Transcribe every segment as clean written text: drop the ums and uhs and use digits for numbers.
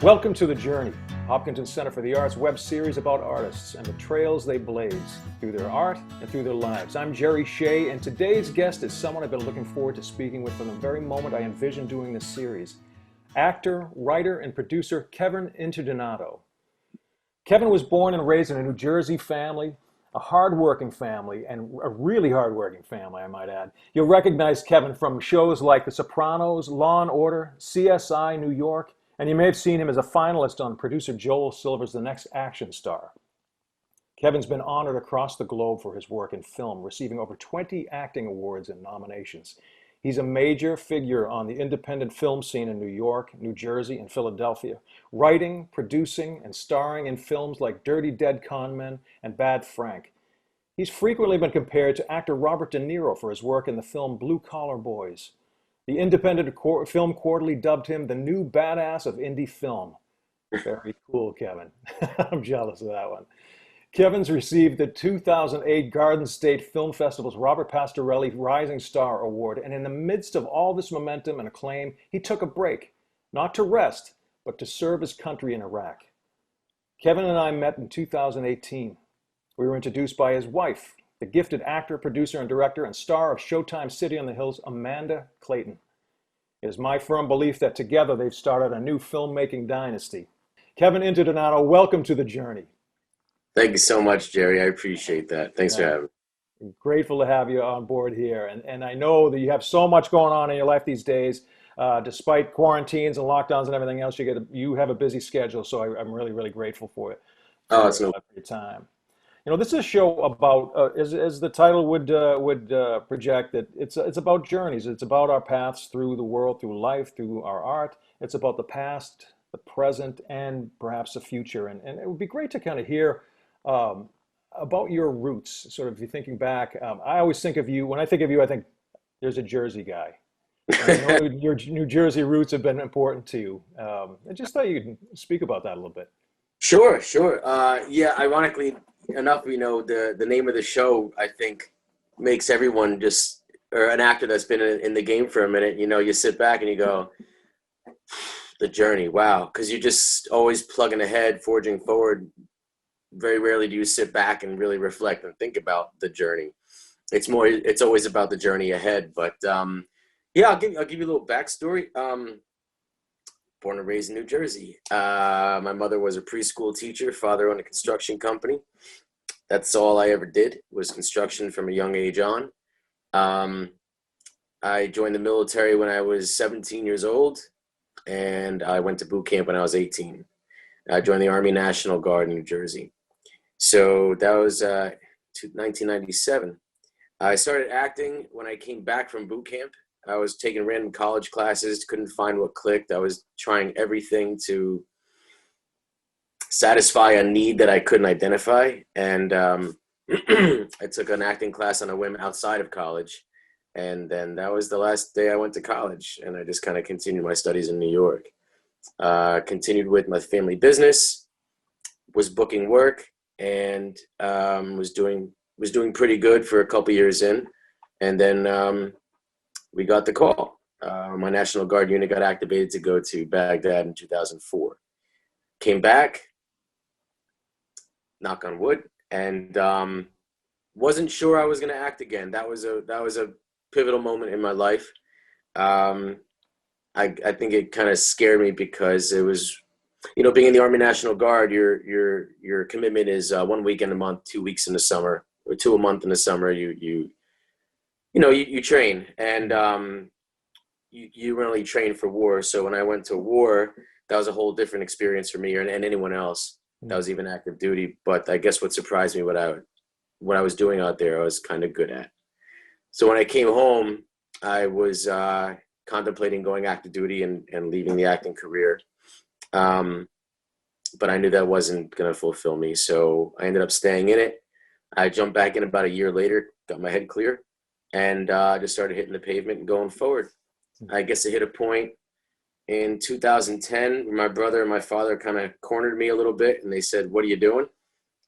Welcome to The Journey, Hopkinton Center for the Arts web series about artists and the trails they blaze through their art and through their lives. I'm Jere Shea, and today's guest is someone I've been looking forward to speaking with from the very moment I envisioned doing this series. Actor, writer, and producer Kevin Donato. Kevin was born and raised in a New Jersey family, a hardworking family, and a really hardworking family, I might add. You'll recognize Kevin from shows like The Sopranos, Law and Order, CSI New York, and you may have seen him as a finalist on producer Joel Silver's The Next Action Star. Kevin's been honored across the globe for his work in film, receiving over 20 acting awards and nominations. He's a major figure on the independent film scene in New York, New Jersey, and Philadelphia, writing, producing, and starring in films like Dirty Dead Con Men and Bad Frank. He's frequently been compared to actor Robert DeNiro for his work in the film Blue Collar Boys. The Independent Film Quarterly dubbed him the new badass of indie film. Very cool, Kevin. I'm jealous of that one. Kevin's received the 2008 Garden State Film Festival's Robert Pasterorelli Rising Star Award, and in the midst of all this momentum and acclaim, he took a break, not to rest, but to serve his country in Iraq. Kevin and I met in 2018. We were introduced by his wife, the gifted actor, producer, and director, and star of Showtime City on the Hills, Amanda Clayton. It is my firm belief that together they've started a new filmmaking dynasty. Kevin Donato, welcome to The Journey. Thank you so much, Jerry. I appreciate that. Thanks for having me. Grateful to have you on board here. And I know that you have so much going on in your life these days. Despite quarantines and lockdowns and everything else, you have a busy schedule. So I'm really, really grateful for it. It's for your time. You know, this is a show about, as the title would project, that it's about journeys. It's about our paths through the world, through life, through our art. It's about the past, the present, and perhaps the future. And it would be great to kind of hear about your roots. Sort of, if you're thinking back, I always think of you. When I think of you, I think there's a Jersey guy. And I know your New Jersey roots have been important to you. I just thought you could speak about that a little bit. Sure. Yeah, ironically enough, the name of the show, I think, makes everyone or an actor that's been in the game for a minute, you sit back and you go, the journey, wow. Because you're just always plugging ahead, forging forward. Very rarely do you sit back and really reflect and think about the journey. It's always about the journey ahead. But yeah, I'll give you a little backstory. Born and raised in New Jersey. My mother was a preschool teacher, father owned a construction company. That's all I ever did was construction from a young age on. I joined the military when I was 17 years old, and I went to boot camp when I was 18. I joined the Army National Guard in New Jersey. So that was 1997. I started acting when I came back from boot camp. I was taking random college classes, couldn't find what clicked. I was trying everything to satisfy a need that I couldn't identify. And I took an acting class on a whim outside of college. And then that was the last day I went to college. And I just kind of continued my studies in New York. Continued with my family business, was booking work, and was doing pretty good for a couple years in. And then we got the call. My National Guard unit got activated to go to Baghdad in 2004. Came back, knock on wood, and wasn't sure I was going to act again. That was a pivotal moment in my life. I think it kind of scared me because it was, being in the Army National Guard, your commitment is 1 weekend a month, 2 weeks in the summer, or 2 a month in the summer. You train, and you really train for war. So when I went to war, that was a whole different experience for me and anyone else that was even active duty. But I guess what surprised me, what I was doing out there, I was kind of good at. So when I came home, I was contemplating going active duty and leaving the acting career. But I knew that wasn't going to fulfill me. So I ended up staying in it. I jumped back in about a year later, got my head clear, and just started hitting the pavement and going forward. I guess it hit a point in 2010 where my brother and my father kind of cornered me a little bit, and they said, "What are you doing?"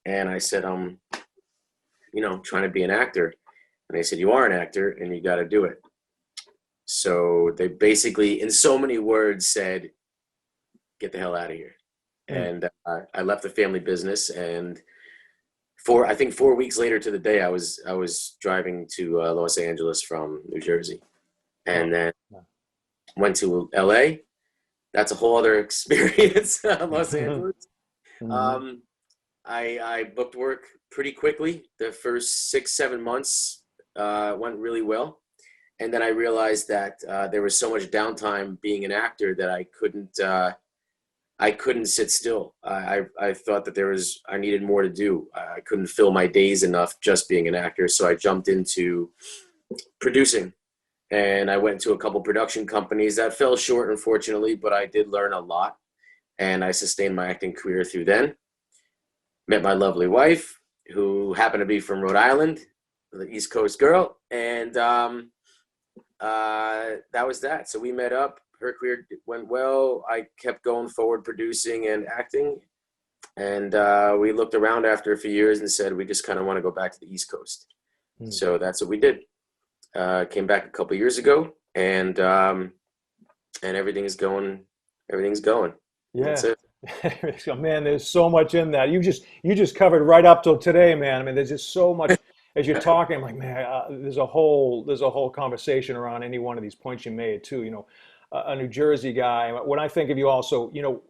And I said, "I'm, trying to be an actor." And they said, "You are an actor, and you got to do it." So they basically, in so many words, said, get the hell out of here. Mm. And I left the family business, and I think 4 weeks later to the day, I was driving to Los Angeles from New Jersey, Oh, and then yeah. went to LA. That's a whole other experience, Los Angeles. Mhm. Um, I booked work pretty quickly. The first 6-7 months went really well, and then I realized that there was so much downtime being an actor that I couldn't sit still. I thought that I needed more to do. I couldn't fill my days enough just being an actor, so I jumped into producing, and I went to a couple production companies that fell short, unfortunately, but I did learn a lot, and I sustained my acting career through then. Met my lovely wife, who happened to be from Rhode Island, the East Coast girl, and that was that. So we met up. Her career went well. I kept going forward, producing and acting, and we looked around after a few years and said we just kind of want to go back to the East Coast. Mm. So that's what we did. Came back a couple of years ago, and everything's going. Everything's going. Yeah. That's it. So, man, there's so much in that. You just covered right up till today, man. I mean, there's just so much as you're talking. I'm like, man, there's a whole conversation around any one of these points you made too. A New Jersey guy. When I think of you, also,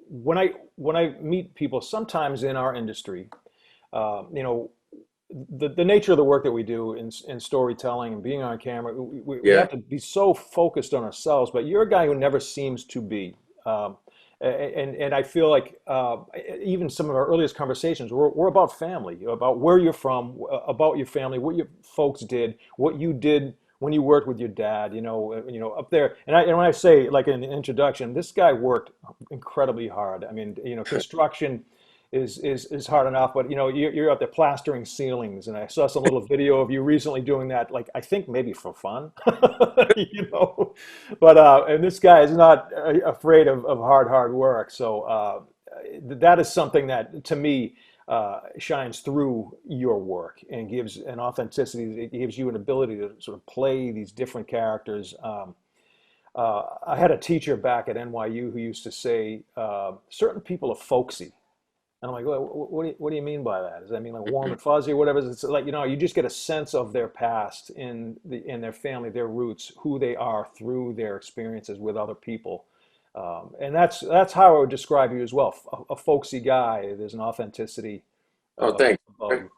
when I meet people, sometimes in our industry, you know, the nature of the work that we do in storytelling and being on camera, we Yeah. have to be so focused on ourselves. But you're a guy who never seems to be. And I feel like even some of our earliest conversations were about family, about where you're from, about your family, what your folks did, what you did when you worked with your dad. Up there. And when I say, like in the introduction, this guy worked incredibly hard. I mean, construction is hard enough, but you're up there plastering ceilings, and I saw some little video of you recently doing that. Like, I think maybe for fun, you know. But and this guy is not afraid of hard work. So that is something that to me shines through your work and gives an authenticity. It gives you an ability to sort of play these different characters. I had a teacher back at NYU who used to say certain people are folksy. And I'm like, well, what do you mean by that? Does that mean like warm and fuzzy or whatever? It's like, you just get a sense of their past in their family, their roots, who they are through their experiences with other people. And that's how I would describe you as well. A folksy guy. There's an authenticity Oh, uh, thanks. about you.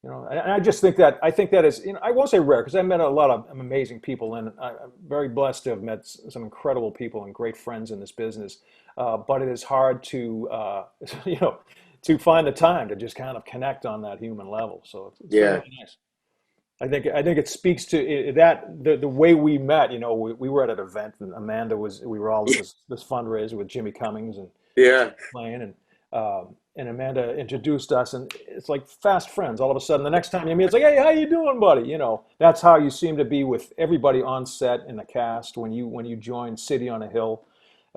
And I just think that is, I won't say rare because I met a lot of amazing people, and I'm very blessed to have met some incredible people and great friends in this business. But it is hard to, to find the time to just kind of connect on that human level. So it's very, Yeah. very nice. I think it speaks to that the way we met. We were at an event, and we were all at this fundraiser with Jimmy Cummings and Yeah. playing, and Amanda introduced us, and it's like fast friends. All of a sudden, the next time you meet, it's like, hey, how you doing, buddy? That's how you seem to be with everybody on set in the cast when you joined City on a Hill.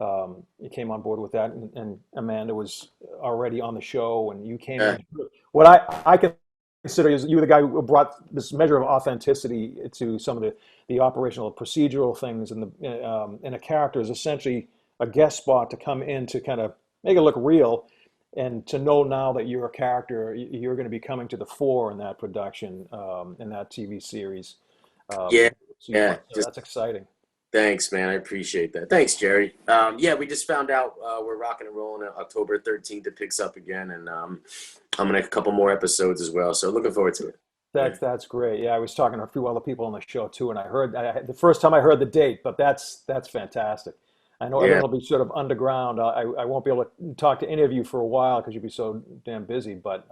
You came on board with that, and Amanda was already on the show, and you came Yeah. in. What I consider is you were the guy who brought this measure of authenticity to some of the operational procedural things, and a character is essentially a guest spot to come in to kind of make it look real, and to know now that you're a character, you're going to be coming to the fore in that production, in that TV series. Yeah. So Yeah. Just that's exciting. thanks, man. I appreciate that. Thanks, Jerry. Yeah, we just found out we're rocking and rolling on October 13th. It picks up again, and I'm gonna make a couple more episodes as well. So looking forward to it. Yeah. That's great. Yeah, I was talking to a few other people on the show too, and the first time I heard the date, but that's fantastic. I know Yeah. everyone will be sort of underground. I won't be able to talk to any of you for a while because you'll be so damn busy. But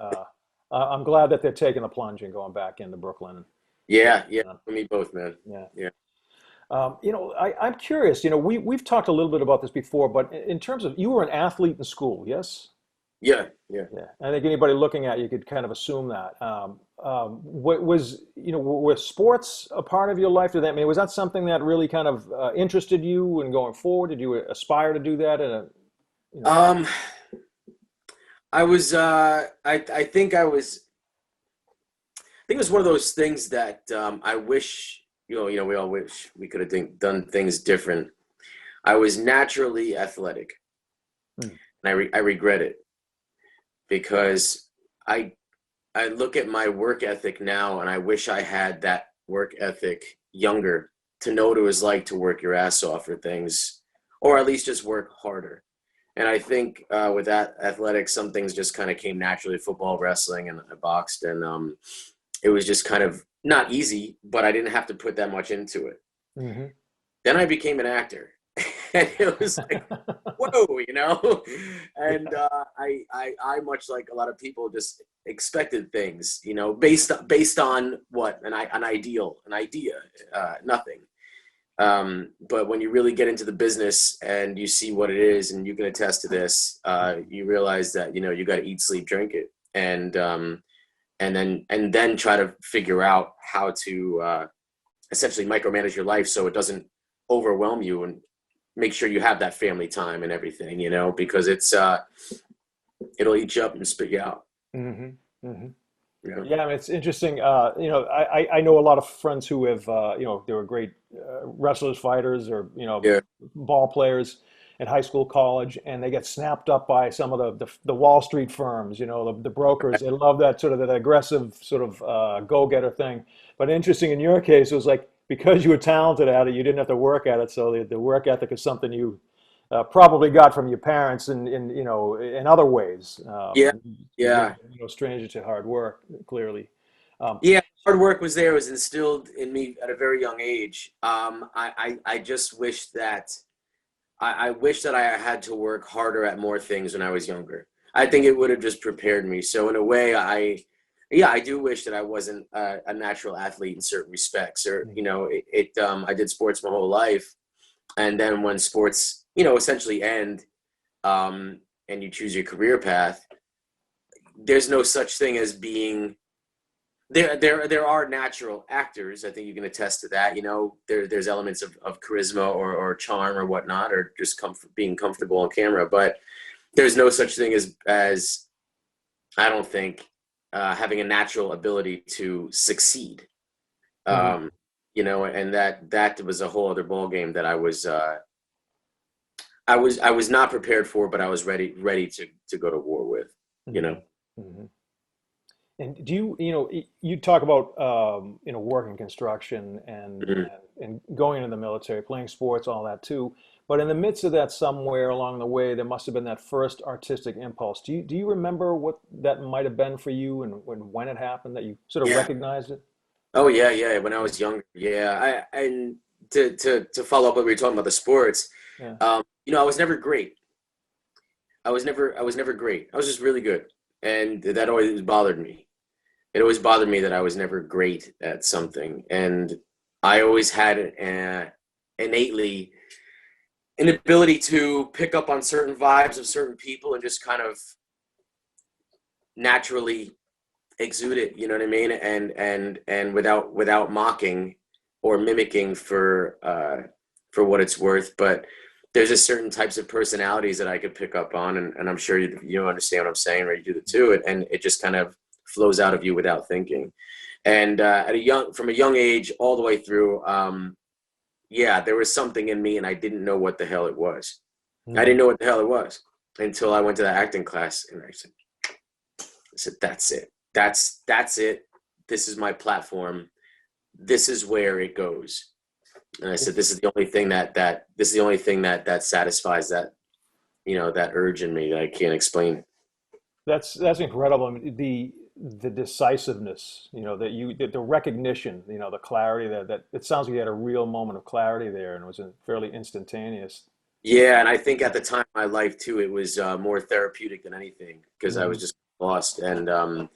I'm glad that they're taking the plunge and going back into Brooklyn and Yeah. getting Yeah. it done. For me both, man. Yeah. Yeah. I'm curious. We've talked a little bit about this before, but in terms of you were an athlete in school, yes? Yeah. Yeah. Yeah, I think anybody looking at you could kind of assume that. What was, were sports a part of your life? Was that something that really kind of interested you in going forward? Did you aspire to do that? You know, Um, I was. I think I was. I think it was one of those things that I wish. We all wish we could have done things different. I was naturally athletic. And I regret it because I look at my work ethic now, and I wish I had that work ethic younger, to know what it was like to work your ass off for things, or at least just work harder. And I think with that athletics, some things just kind of came naturally: football, wrestling, and I boxed. And it was just kind of not easy, but I didn't have to put that much into it. Mm-hmm. Then I became an actor. And it was like, whoa, you know? And I, much like a lot of people, just expected things, you know, based on what? An idea, nothing. But when you really get into the business and you see what it is, and you can attest to this, you realize that, you know, you got to eat, sleep, drink it. And then try to figure out how to essentially micromanage your life so it doesn't overwhelm you, and make sure you have that family time and everything, you know, because it's it'll eat you up and spit you out. Mm-hmm. Mm-hmm. You know? Yeah, I mean, it's interesting. You know, I know a lot of friends who have, you know, they were great wrestlers, fighters, or, you know, Yeah. ball players in high school, college, and they get snapped up by some of the Wall Street firms, you know, the brokers. They love that sort of that aggressive sort of go-getter thing. But interesting in your case, it was like because you were talented at it, you didn't have to work at it. So the work ethic is something you probably got from your parents in you know in other ways. Yeah. You Yeah. didn't, you know, stranger to hard work, clearly. Um, Yeah. Hard work was there. It was instilled in me at a very young age. I just wish that I wish that I had to work harder at more things when I was younger. I think it would have just prepared me. So in a way, I do wish that I wasn't a natural athlete in certain respects, or, you know, I did sports my whole life. And then when sports, you know, essentially end, and you choose your career path, there's no such thing as being there are natural actors. I think you can attest to that. You know, there's elements of charisma or charm or whatnot, or just being comfortable on camera. But there's no such thing as I don't think having a natural ability to succeed. mhm, You know, and that was a whole other ball game that I was not prepared for, but I was ready to go to war with. You know. mhm, mhm. And do you, you know, you talk about, you know, working construction Mhm. and going into the military, playing sports, all that too. But in the midst of that, somewhere along the way, there must have been that first artistic impulse. Do you remember what that might have been for you, and when it happened that you sort of Yeah. recognized it? Oh yeah, yeah. When I was younger, yeah. And to follow up what we were talking about the sports, Yeah. you know, I was never great. I was never great. I was just really good, and that always bothered me. It always bothered me that I was never great at something, and I always had innately an ability to pick up on certain vibes of certain people and just kind of naturally exude it, you know what I mean? And without mocking or mimicking for what it's worth. But there's just certain types of personalities that I could pick up on, and I'm sure you understand what I'm saying, right? You do it too, and it just kind of flows out of you without thinking. And from a young age all the way through, yeah, there was something in me, and I didn't know what the hell it was. I Hmm. didn't know what the hell it was until I went to that acting class, and I said, that's it. That's it. This is my platform. This is where it goes. And I said, this is the only thing that satisfies that, you know, that urge in me that I can't explain. That's incredible. I mean, the decisiveness, you know, the recognition, you know, the clarity that it sounds like you had a real moment of clarity there, and it was fairly instantaneous. Yeah, and I think at the time of my life too, it was more therapeutic than anything because I was Hmm. just lost, and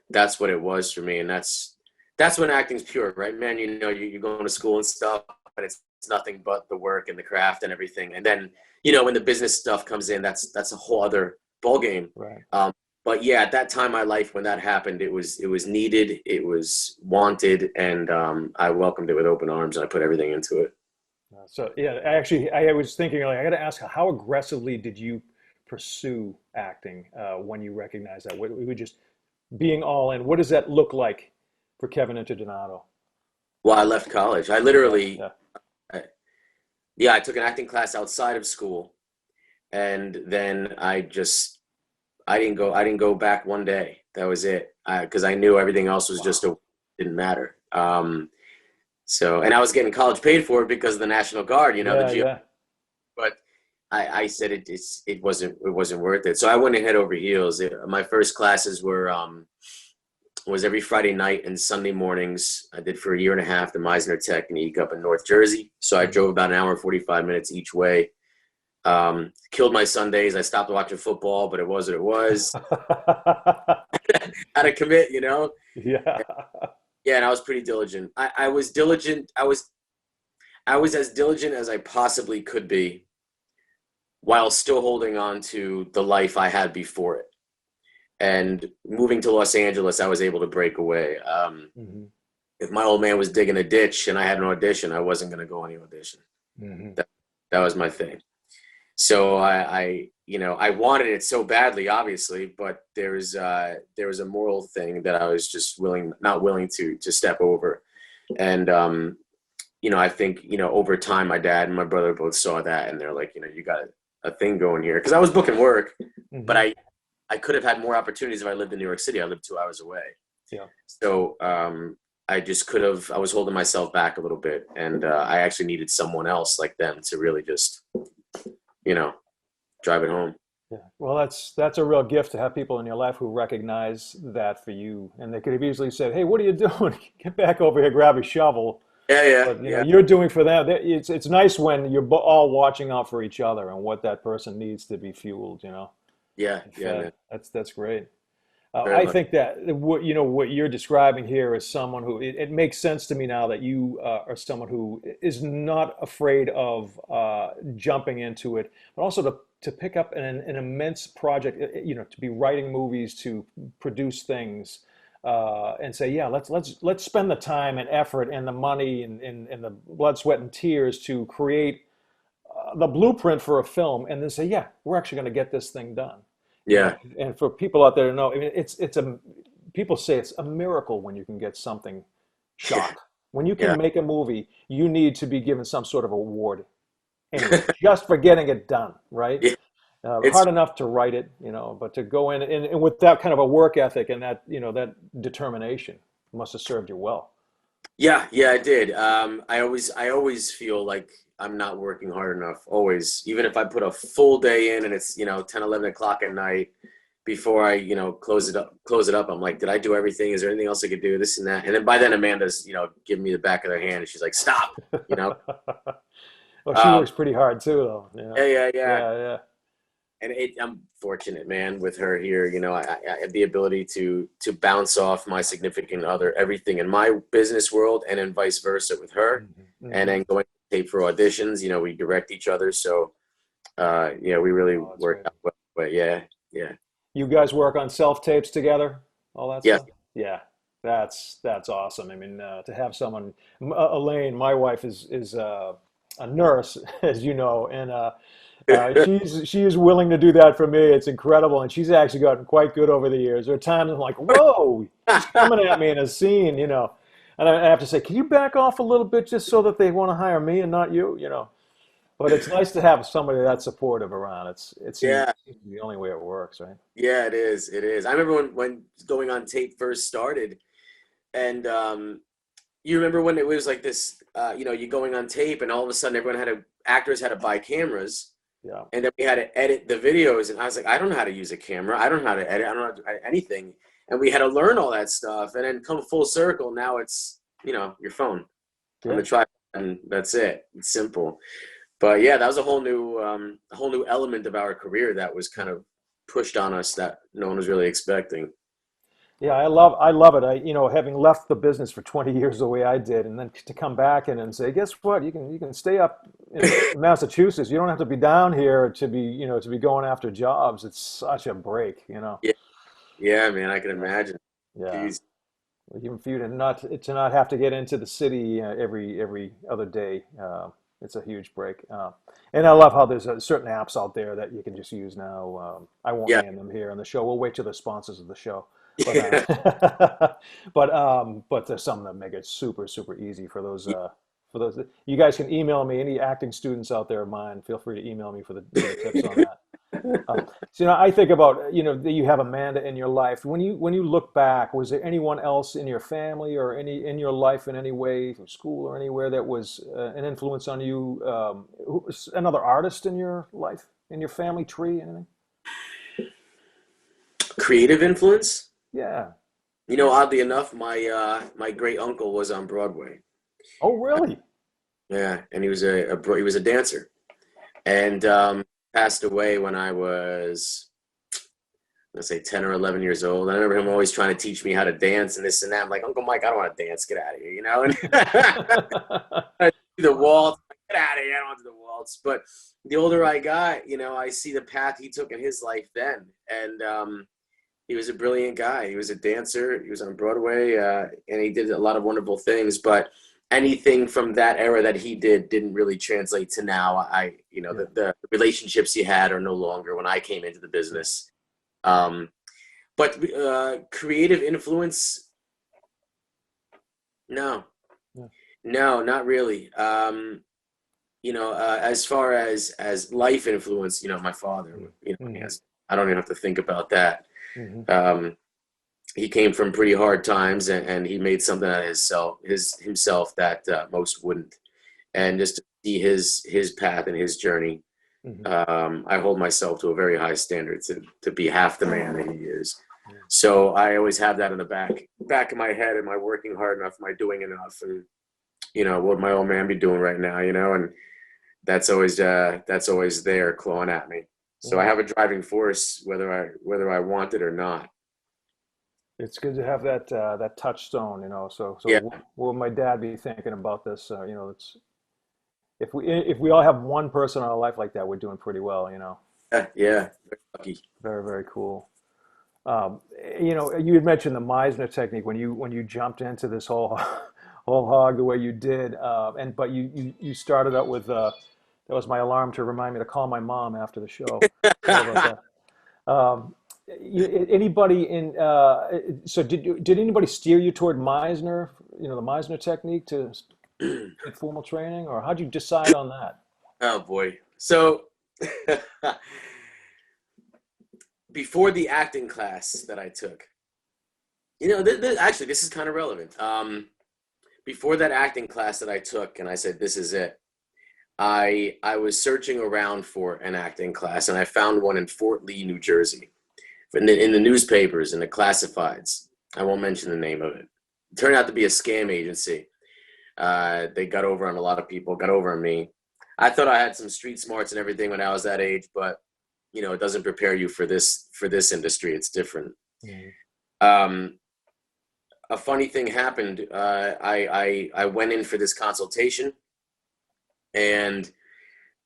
that's what it was for me. And that's when acting's pure, right, man? You know, you're going to school and stuff, but it's nothing but the work and the craft and everything. And then, you know, when the business stuff comes in, that's a whole other ball game. Right. Um, but yeah, at that time in my life when that happened, it was needed, it was wanted, and I welcomed it with open arms, and I put everything into it. So yeah, I was thinking like I got to ask how aggressively did you pursue acting when you recognized that? We were just being all in. What does that look like for Kevin Interdonato? Well, I left college. I Yeah, literally, yeah. I, yeah, I took an acting class outside of school, and then I didn't go back one day. That was it. Because I knew everything else was just didn't matter. So, and I was getting college paid for it because of the National Guard, the Yeah, GO. yeah. But I said it wasn't worth it. So I went head over heels. My first classes was every Friday night and Sunday mornings. I did for a year and a half the Meisner Technique up in North Jersey. So I drove about an hour and 45 minutes each way. Killed my Sundays. I stopped watching football, but it was what it was. Had to commit, Yeah. Yeah, and I was pretty diligent. I was diligent. I was as diligent as I possibly could be while still holding on to the life I had before it. And moving to Los Angeles, I was able to break away. Hmm. If my old man was digging a ditch and I had an audition, I wasn't going to go any audition. Hmm. That was my thing. So I wanted it so badly, obviously, but there was a moral thing that I was just not willing to step over. And, I think, over time, my dad and my brother both saw that, and they're like, you got a thing going here. Cause I was booking work, but I could have had more opportunities if I lived in New York City. I lived 2 hours away. Yeah. So, I was holding myself back a little bit, and I actually needed someone else like them to really just, drive it home. Yeah. Well, that's a real gift to have people in your life who recognize that for you, and they could have easily said, "Hey, what are you doing? Get back over here, grab a shovel." Yeah, But yeah, you're doing for them. It's nice when you're all watching out for each other and what that person needs to be fueled. yeah, And yeah, fed. man, That's great. very I much. think that what you're describing here is someone who it makes sense to me now that you are someone who is not afraid of jumping into it, but also to pick up an immense project, to be writing movies, to produce things, and say, yeah, let's spend the time and effort and the money and the blood, sweat, and tears to create the blueprint for a film, and then say, yeah, we're actually going to get this thing done. Yeah, And for people out there to know, I mean, people say it's a miracle when you can get something shot. When you yeah, can make a movie, you need to be given some sort of award anyway, just for getting it done, right? yeah. It's Hard enough to write it, but to go in and with that kind of a work ethic and that, that determination must have served you well. yeah, I did. I always feel like I'm not working hard enough. Always, even if I put a full day in and it's 10, 11 o'clock at night before I close it up. I'm like, did I do everything? Is there anything else I could do? This and that. And then by then Amanda's giving me the back of her hand and she's like, stop. You know. Well, she Um, works pretty hard too, though. yeah, yeah, yeah. Yeah, yeah. And I'm fortunate, man, with her here. I have the ability to bounce off my significant other, everything in my business world, and then vice versa with her. Hmm. And Hmm. then going to tape for auditions, we direct each other. So, we really Oh, that's work great. out well. But yeah, yeah, You guys work on self tapes together, all that yes, stuff. Yeah, that's awesome. I mean, to have someone, Elaine, my wife is a nurse, as you know, and she is willing to do that for me. It's incredible, and she's actually gotten quite good over the years. There are times I'm like, whoa, she's coming at me in a scene, and I have to say, can you back off a little bit just so that they want to hire me and not you. But it's nice to have somebody that supportive around. It seems yeah, the only way it works, right? yeah. It is, it is. I remember when going on tape first started, and you remember when it was like this, you going on tape, and all of a sudden actors had to buy cameras. Yeah. And then we had to edit the videos, and I was like, I don't know how to use a camera. I don't know how to edit. I don't know how to do anything. And we had to learn all that stuff. And then come full circle, now it's, your phone on Yeah. the tripod, and that's it. It's simple. But yeah, that was a whole new element of our career that was kind of pushed on us that no one was really expecting. Yeah, I love it. Having left the business for 20 years the way I did, and then to come back and say, guess what? You can stay up in Massachusetts. You don't have to be down here to be going after jobs. It's such a break. Yeah, yeah, man, I can Yeah. imagine. Yeah. Jeez. Even for you to not have to get into the city every other day. It's a huge break. And I love how there's certain apps out there that you can just use now. I won't Yeah. name them here on the show. We'll wait till the sponsors of the show. But but there's some that make it super super easy for those For those, you guys can email me. Any acting students out there of mine, feel free to email me for the tips on that. So, I think about, that you have Amanda in your life. When you look back, was there anyone else in your family or in your life in any way, from school or anywhere, that was an influence on you? Another artist in your life, in your family tree, anything? Creative influence? Yeah. Oddly enough, my great uncle was on Broadway. Oh, really? Yeah, and he was a dancer, and passed away when I was, let's say, 10 or 11 years old. And I remember him always trying to teach me how to dance and this and that. I'm like, Uncle Mike, I don't want to dance. Get out of here, And I do the waltz. Get out of here. I don't want to do the waltz. But the older I got, I see the path he took in his life then. And he was a brilliant guy. He was a dancer. He was on Broadway, and he did a lot of wonderful things. But anything from that era that he didn't really translate to now. The relationships he had are no longer when I came into the business. But creative influence, no, not really. As far as life influence, my father, I don't even have to think about that. Mm-hmm. He came from pretty hard times, and he made something out of himself that most wouldn't. And just to see his path and his journey, mm-hmm. I hold myself to a very high standard to be half the man that he is. Yeah. So I always have that in the back of my head. Am I working hard enough? Am I doing enough? And what would my old man be doing right now? And that's always there clawing at me. So I have a driving force, whether I want it or not. It's good to have that touchstone, So yeah. Will my dad be thinking about this? It's if we all have one person in our life like that, we're doing pretty well, Yeah, very lucky. Very, very cool. You had mentioned the Meisner technique when you jumped into this whole hog the way you did, but you started out with that was my alarm to remind me to call my mom after the show. Sorry about that. Anybody in so did anybody steer you toward Meisner, the Meisner technique to get formal training, or how'd you decide on that? Oh boy. So before the acting class that I took, actually this is kind of relevant. Before that acting class that I took, and I said, this is it. I was searching around for an acting class, and I found one in Fort Lee, New Jersey. In the newspapers, in the classifieds. I won't mention the name of it. It turned out to be a scam agency. They got over on a lot of people, got over on me. I thought I had some street smarts and everything when I was that age, but it doesn't prepare you for this industry. It's different. Mm-hmm. A funny thing happened. I went in for this consultation, and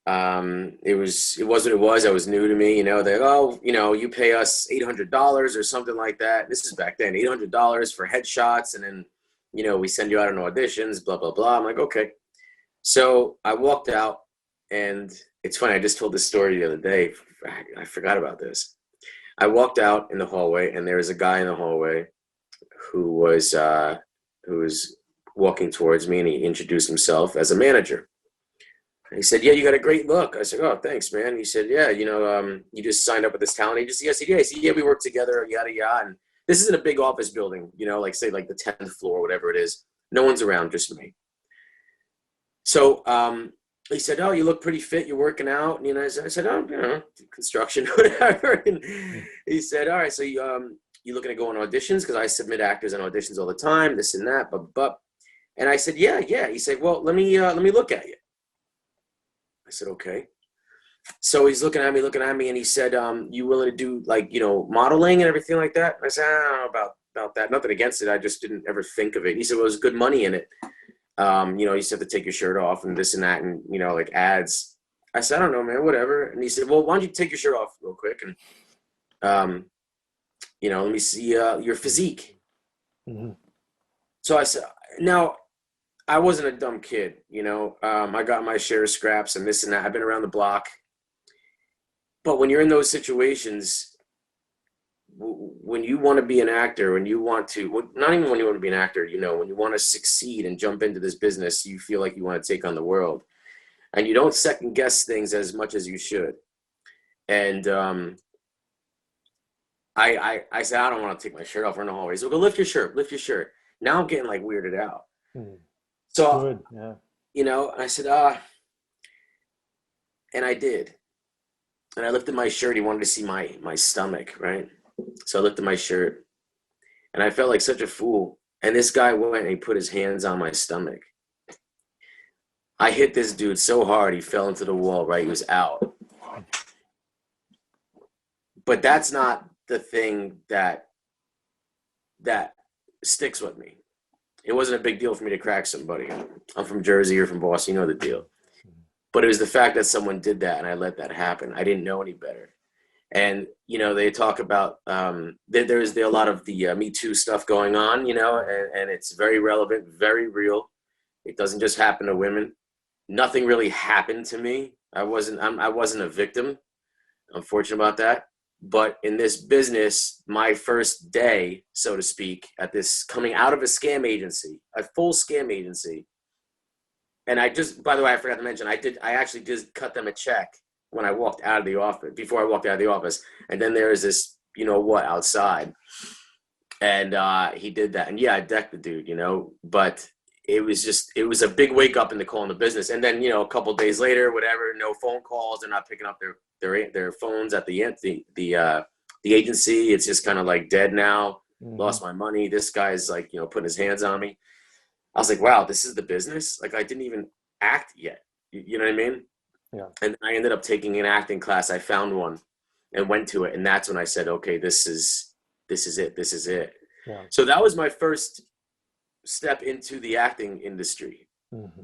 it was what it was. I was new to me, they're, you pay us $800 or something like that. This is back then, $800 for headshots. And then, we send you out on auditions, blah, blah, blah. I'm like, okay. So I walked out, and it's funny. I just told this story the other day. I forgot about this. I walked out in the hallway, and there was a guy in the hallway who was walking towards me, and he introduced himself as a manager. He said, yeah, you got a great look. I said, oh, thanks, man. He said, yeah, you just signed up with this talent agency. I said, yeah. He said, yeah, we work together, yada, yada. And this isn't a big office building, like say like the 10th floor, whatever it is. No one's around, just me. So he said, oh, you look pretty fit. You're working out. And, I said, oh, construction, whatever. And he said, all right, so you looking to go on auditions? Because I submit actors on auditions all the time, this and that, but. And I said, yeah. He said, well, let me look at you. I said, okay. So he's looking at me, and he said, you willing to do modeling and everything like that? I said, I don't know about that. Nothing against it. I just didn't ever think of it. He said, well, there's good money in it. You just have to take your shirt off and this and that, and, like ads. I said, I don't know, man, whatever. And he said, well, why don't you take your shirt off real quick? And, let me see your physique. Mm-hmm. So I said, now, I wasn't a dumb kid, I got my share of scraps and this and that. I've been around the block. But when you're in those situations, when you want to be an actor, when you want to, not even when you want to be an actor, you know, when you want to succeed and jump into this business, you feel like you want to take on the world, and you don't second guess things as much as you should. And I said, I don't want to take my shirt off. We're in the hallway. So go lift your shirt, lift your shirt. Now I'm getting like weirded out. So, Good. Yeah. you know, I said, and I did. And I lifted my shirt. He wanted to see my stomach, right? So I lifted my shirt, and I felt like such a fool. And this guy went and he put his hands on my stomach. I hit this dude so hard, he fell into the wall, right? He was out. But that's not the thing that sticks with me. It wasn't a big deal for me to crack somebody. I'm from Jersey, you're from Boston, you know the deal. But it was the fact that someone did that and I let that happen. I didn't know any better. And, you know, they talk about, there's a lot of the Me Too stuff going on, you know, and it's very relevant, very real. It doesn't just happen to women. Nothing really happened to me. I wasn't a victim. I'm fortunate about that. But in this business, my first day, so to speak, at this, coming out of a scam agency, a full scam agency. And I just, by the way, I forgot to mention, I actually just cut them a check when I walked out of the office, before I walked out of the office. And then there was this, you know what, outside. And he did that. And yeah, I decked the dude, you know, but it was a big wake up in the call in the business. And then, you know, a couple of days later, whatever, no phone calls. They're not picking up their phones at the agency. It's just kind of like dead now. Lost my money. This guy's like, you know, putting his hands on me. I was like, wow, this is the business? Like, I didn't even act yet. You know what I mean? Yeah. And I ended up taking an acting class. I found one and went to it. And that's when I said, okay, this is it. This is it. Yeah. So that was my first step into the acting industry.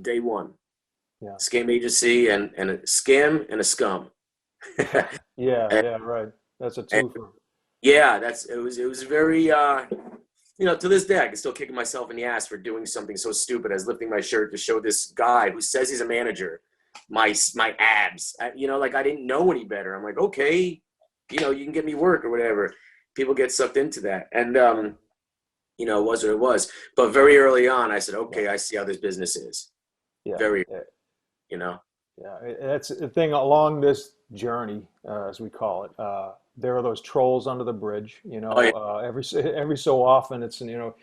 Day one. Yeah. Scam agency and a scam and a scum. Yeah, right. That's a twofer. Yeah, it was very, you know, to this day, I can still kick myself in the ass for doing something so stupid as lifting my shirt to show this guy who says he's a manager my abs. You know, like I didn't know any better. I'm like, okay, you know, you can get me work or whatever. People get sucked into that. And, you know, it was what it was. But very early on, I said, okay, I see how this business is. Yeah. You know. Yeah, that's the thing along this journey, as we call it. There are those trolls under the bridge. You know, every so often, it's, you know,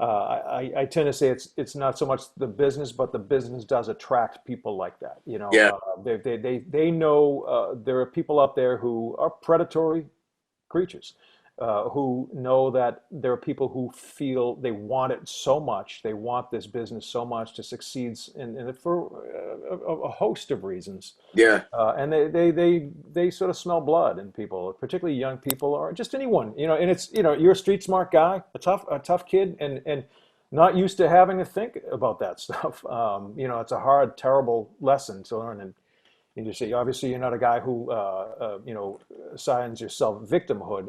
I tend to say it's not so much the business, but the business does attract people like that. You know, yeah. They know there are people out there who are predatory creatures. Who know that there are people who feel they want it so much, they want this business so much to succeed for a host of reasons. Yeah. And they sort of smell blood in people, particularly young people or just anyone, you know. And it's, you know, you're a street smart guy, a tough kid, and not used to having to think about that stuff. You know, it's a hard, terrible lesson to learn. And you see, obviously, you're not a guy who, you know, assigns yourself victimhood.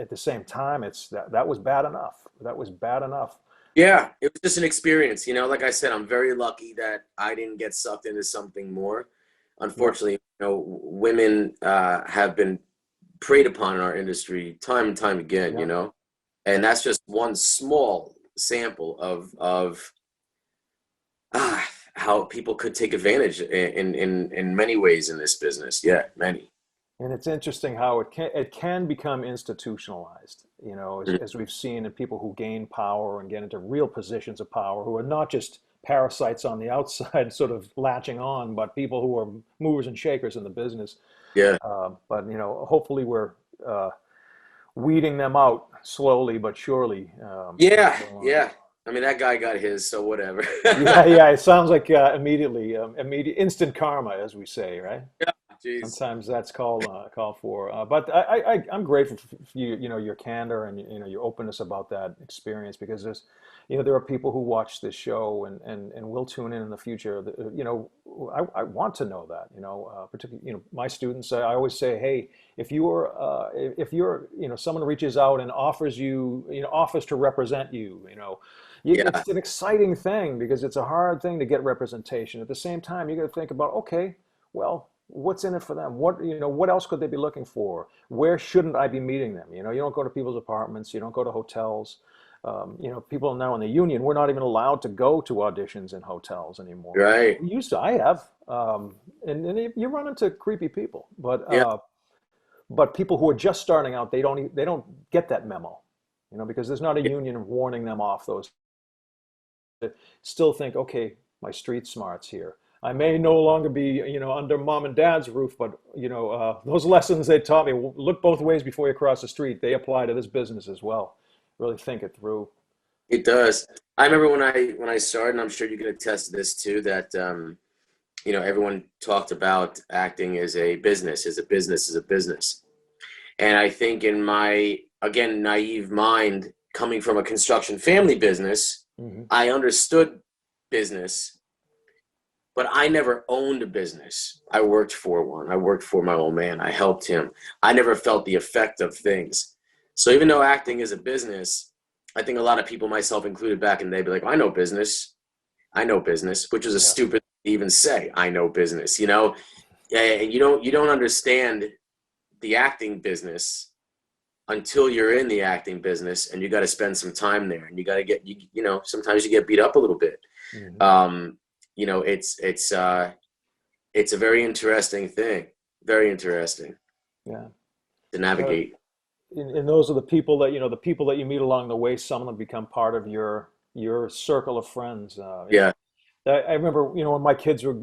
At the same time, that was bad enough. That was bad enough. Yeah, it was just an experience. You know, like I said, I'm very lucky that I didn't get sucked into something more. Unfortunately, you know, women have been preyed upon in our industry time and time again. Yeah. You know, and that's just one small sample of how people could take advantage in many ways in this business. Yeah, many. And it's interesting how it can become institutionalized, you know, as we've seen in people who gain power and get into real positions of power, who are not just parasites on the outside sort of latching on, but people who are movers and shakers in the business. Yeah. But, you know, hopefully we're weeding them out slowly but surely. Yeah. I mean, that guy got his, so whatever. yeah. It sounds like immediate instant karma, as we say, right? Yeah. Jeez. Sometimes that's called for. But I'm grateful for you know, your candor and, you know, your openness about that experience, because there's, you know, there are people who watch this show and will tune in the future. You know, I want to know that, you know, particularly, you know, my students. I always say, hey, if you're you know, someone reaches out and offers to represent you, you know. It's an exciting thing because it's a hard thing to get representation. At the same time, you got to think about, okay, well, what's in it for them? What else could they be looking for? Where shouldn't I be meeting them? You don't go to people's apartments, you don't go to hotels. People now in the union, we're not even allowed to go to auditions in hotels anymore. Right. We used to, I have, and you run into creepy people, Yeah. but people who are just starting out, they don't get that memo, because there's not a union warning them off those. They still think, okay, my street smarts here. I may no longer be, under mom and dad's roof, but those lessons they taught me, look both ways before you cross the street. They apply to this business as well. Really think it through. It does. I remember when I started, and I'm sure you can attest to this too, that everyone talked about acting as a business, And I think in my, again, naive mind, coming from a construction family business, I understood business, but I never owned a business. I worked for one. I worked for my old man. I helped him. I never felt the effect of things. So even though acting is a business, I think a lot of people, myself included, back in the day, be like, I know business, which is a stupid thing to even say. I know business, and you don't understand the acting business until you're in the acting business, and you got to spend some time there, and you got to get, sometimes you get beat up a little bit. It's a very interesting thing, very interesting. Yeah. To navigate. And those are the people that the people that you meet along the way. Some of them become part of your circle of friends. Yeah. I remember, when my kids were,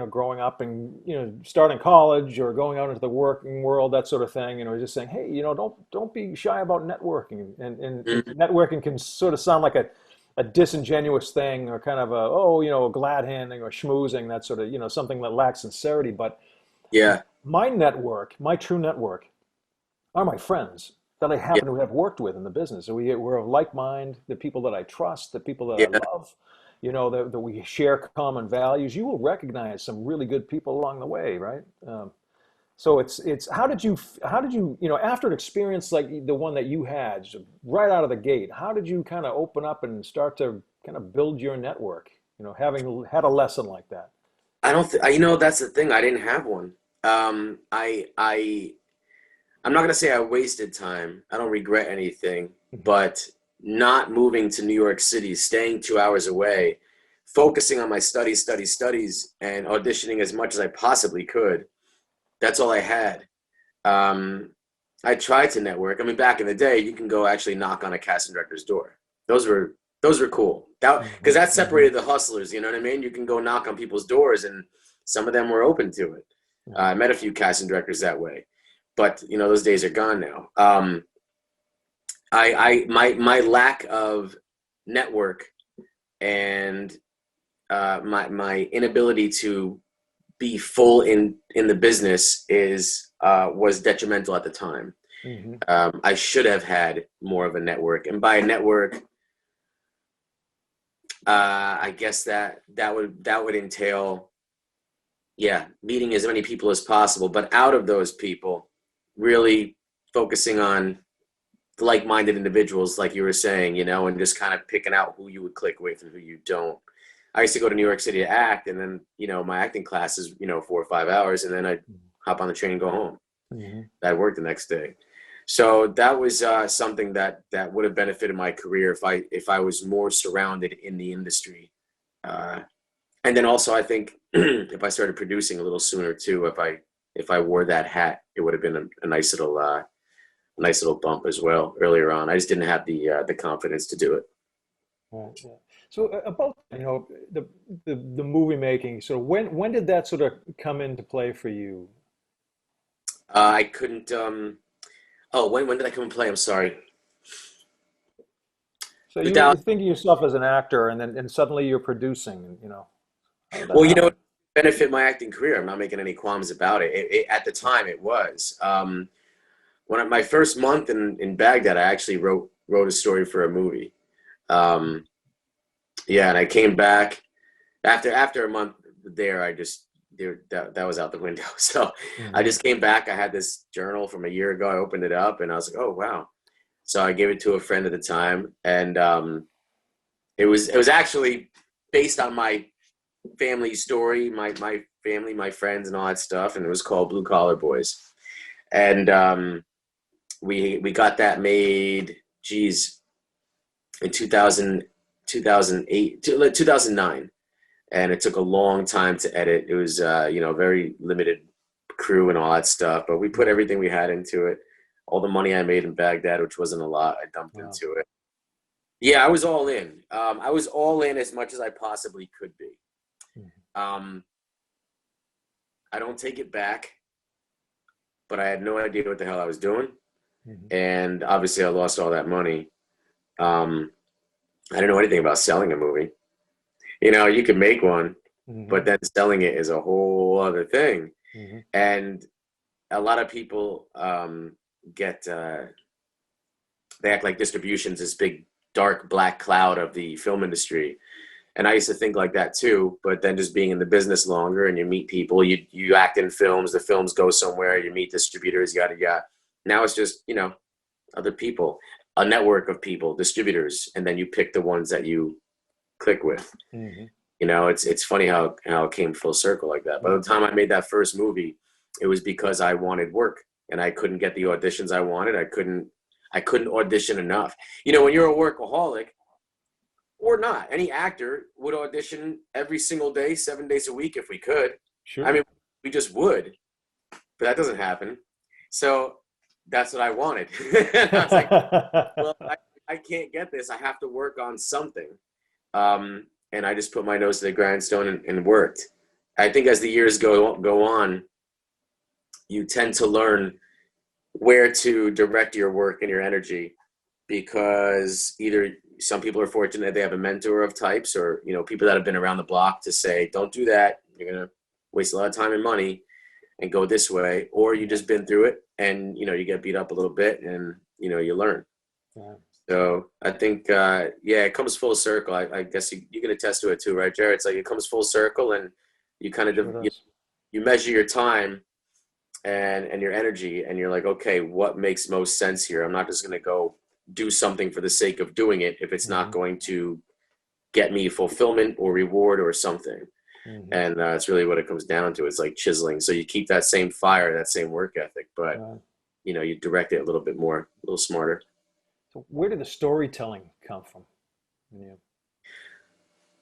growing up and, starting college or going out into the working world, that sort of thing, just saying, hey, don't be shy about networking. And networking can sort of sound like a disingenuous thing, or kind of a glad handing or schmoozing, that sort of, something that lacks sincerity. But Yeah. my true network are my friends that I happen to have worked with in the business. So we're of like mind, the people that I trust, the people that I love, that we share common values. You will recognize some really good people along the way, right? So it's how did you after an experience like the one that you had, so right out of the gate, how did you kind of open up and start to kind of build your network, having had a lesson like that? I don't that's the thing. I didn't have one. I'm not going to say I wasted time. I don't regret anything, but not moving to New York City, staying 2 hours away, focusing on my studies, and auditioning as much as I possibly could. That's all I had. I tried to network. I mean, back in the day, you can go actually knock on a casting director's door. Those were cool. Because that separated the hustlers, you know what I mean? You can go knock on people's doors, and some of them were open to it. I met a few casting directors that way. But those days are gone now. My lack of network and my inability to be full in the business was detrimental at the time. I should have had more of a network, and by a network, I guess that would entail, meeting as many people as possible. But out of those people, really focusing on like-minded individuals, like you were saying, and just kind of picking out who you would click with and who you don't. I used to go to New York City to act, and then, my acting class is, 4 or 5 hours, and then I'd hop on the train and go home. I'd work the next day. So that was something that would have benefited my career if I was more surrounded in the industry. And then also, I think if I started producing a little sooner too, if I wore that hat, it would have been a nice little bump as well earlier on. I just didn't have the confidence to do it. Right, yeah. So about the movie making. So when did that sort of come into play for you? I couldn't. When did I come and play? I'm sorry. So you're thinking of yourself as an actor, and suddenly you're producing. How did that Well, happen? benefit my acting career. I'm not making any qualms about it. At the time, it was. My first month in Baghdad, I actually wrote a story for a movie. And I came back after a month there. That was out the window. So I just came back. I had this journal from a year ago. I opened it up, and I was like, oh wow. So I gave it to a friend at the time, and it was actually based on my family story. My family, my friends, and all that stuff, and it was called Blue Collar Boys. And we got that made, geez, in 2009, and it took a long time to edit. It was very limited crew and all that stuff, but we put everything we had into it. All the money I made in Baghdad, which wasn't a lot, I dumped into it. Yeah, I was all in. I was all in as much as I possibly could be. I don't take it back, but I had no idea what the hell I was doing. And obviously I lost all that money. I didn't know anything about selling a movie. You could make one, but then selling it is a whole other thing. And a lot of people they act like distribution's this big dark black cloud of the film industry. And I used to think like that too, but then just being in the business longer, and you meet people, you act in films, the films go somewhere, you meet distributors, yada yada. Now it's just, other people, a network of people, distributors, and then you pick the ones that you click with. It's funny how it came full circle like that. By the time I made that first movie, it was because I wanted work and I couldn't get the auditions I wanted. I couldn't audition enough. When you're a workaholic, or not, any actor would audition every single day, 7 days a week if we could. Sure. I mean, we just would, but that doesn't happen. So that's what I wanted. And I was like, well, I can't get this. I have to work on something. And I just put my nose to the grindstone and worked. I think as the years go on, you tend to learn where to direct your work and your energy, because either some people are fortunate that they have a mentor of types, or people that have been around the block to say, don't do that, you're gonna waste a lot of time and money, and go this way. Or you just been through it and you get beat up a little bit and you learn. So I think it comes full circle. I guess you can attest to it too, right, Jared? It's like it comes full circle, and you kind of you measure your time and your energy, and you're like, okay, what makes most sense here? I'm not just gonna go do something for the sake of doing it if it's not going to get me fulfillment or reward or something. And it's really what it comes down to. It's like chiseling. So you keep that same fire, that same work ethic, but you direct it a little bit more, a little smarter. So where did the storytelling come from?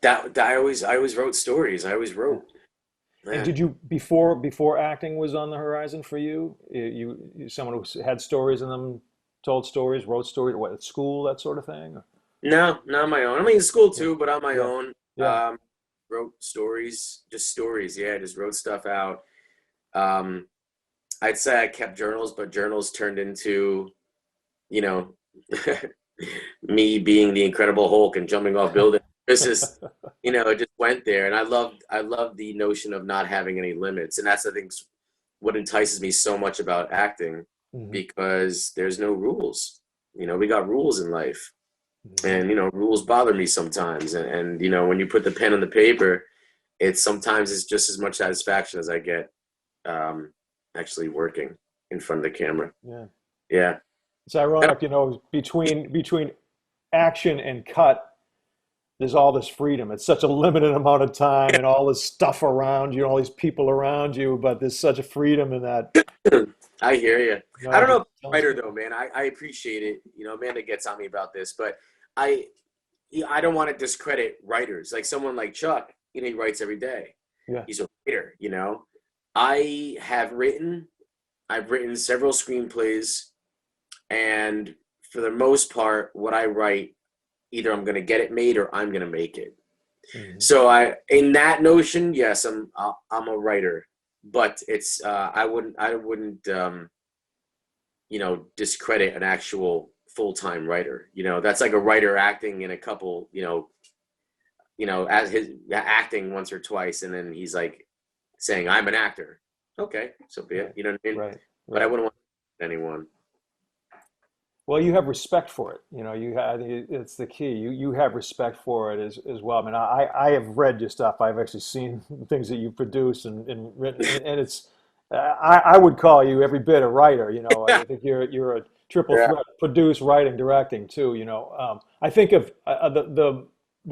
That I always wrote stories. I always wrote. Yeah. And did you, before acting was on the horizon for you, you someone who had stories in them, told stories, wrote stories, what, at school, that sort of thing? Or? No, not on my own. I mean, in school too, but on my own. Wrote stories, just stories. Yeah, just wrote stuff out. I'd say I kept journals, but journals turned into, me being the Incredible Hulk and jumping off buildings. This is, it just went there. And I love the notion of not having any limits. And that's, I think, what entices me so much about acting. Because there's no rules. We got rules in life, and rules bother me sometimes. And when you put the pen on the paper, it's just as much satisfaction as I get actually working in front of the camera. Yeah. It's ironic, between action and cut, there's all this freedom. It's such a limited amount of time and all this stuff around you, all these people around you, but there's such a freedom in that. I hear you. I don't know if I'm a writer though, man. I appreciate it. Amanda gets on me about this, but I don't want to discredit writers. Like someone like Chuck, he writes every day. Yeah. He's a writer, I've written several screenplays, and for the most part, what I write, either I'm going to get it made or I'm going to make it. So in that notion, yes, I'm a writer. But it's I wouldn't discredit an actual full-time writer. That's like a writer acting in a couple, as his acting once or twice, and then he's like saying, I'm an actor. Okay, so be it. You know what I mean? Right. But I wouldn't want anyone. Well, you have respect for it. I think it's the key. You have respect for it as well. I mean, I have read your stuff. I've actually seen things that you produce and written, and it's. I would call you every bit a writer. I think you're a triple threat: produce, writing, directing too. I think of the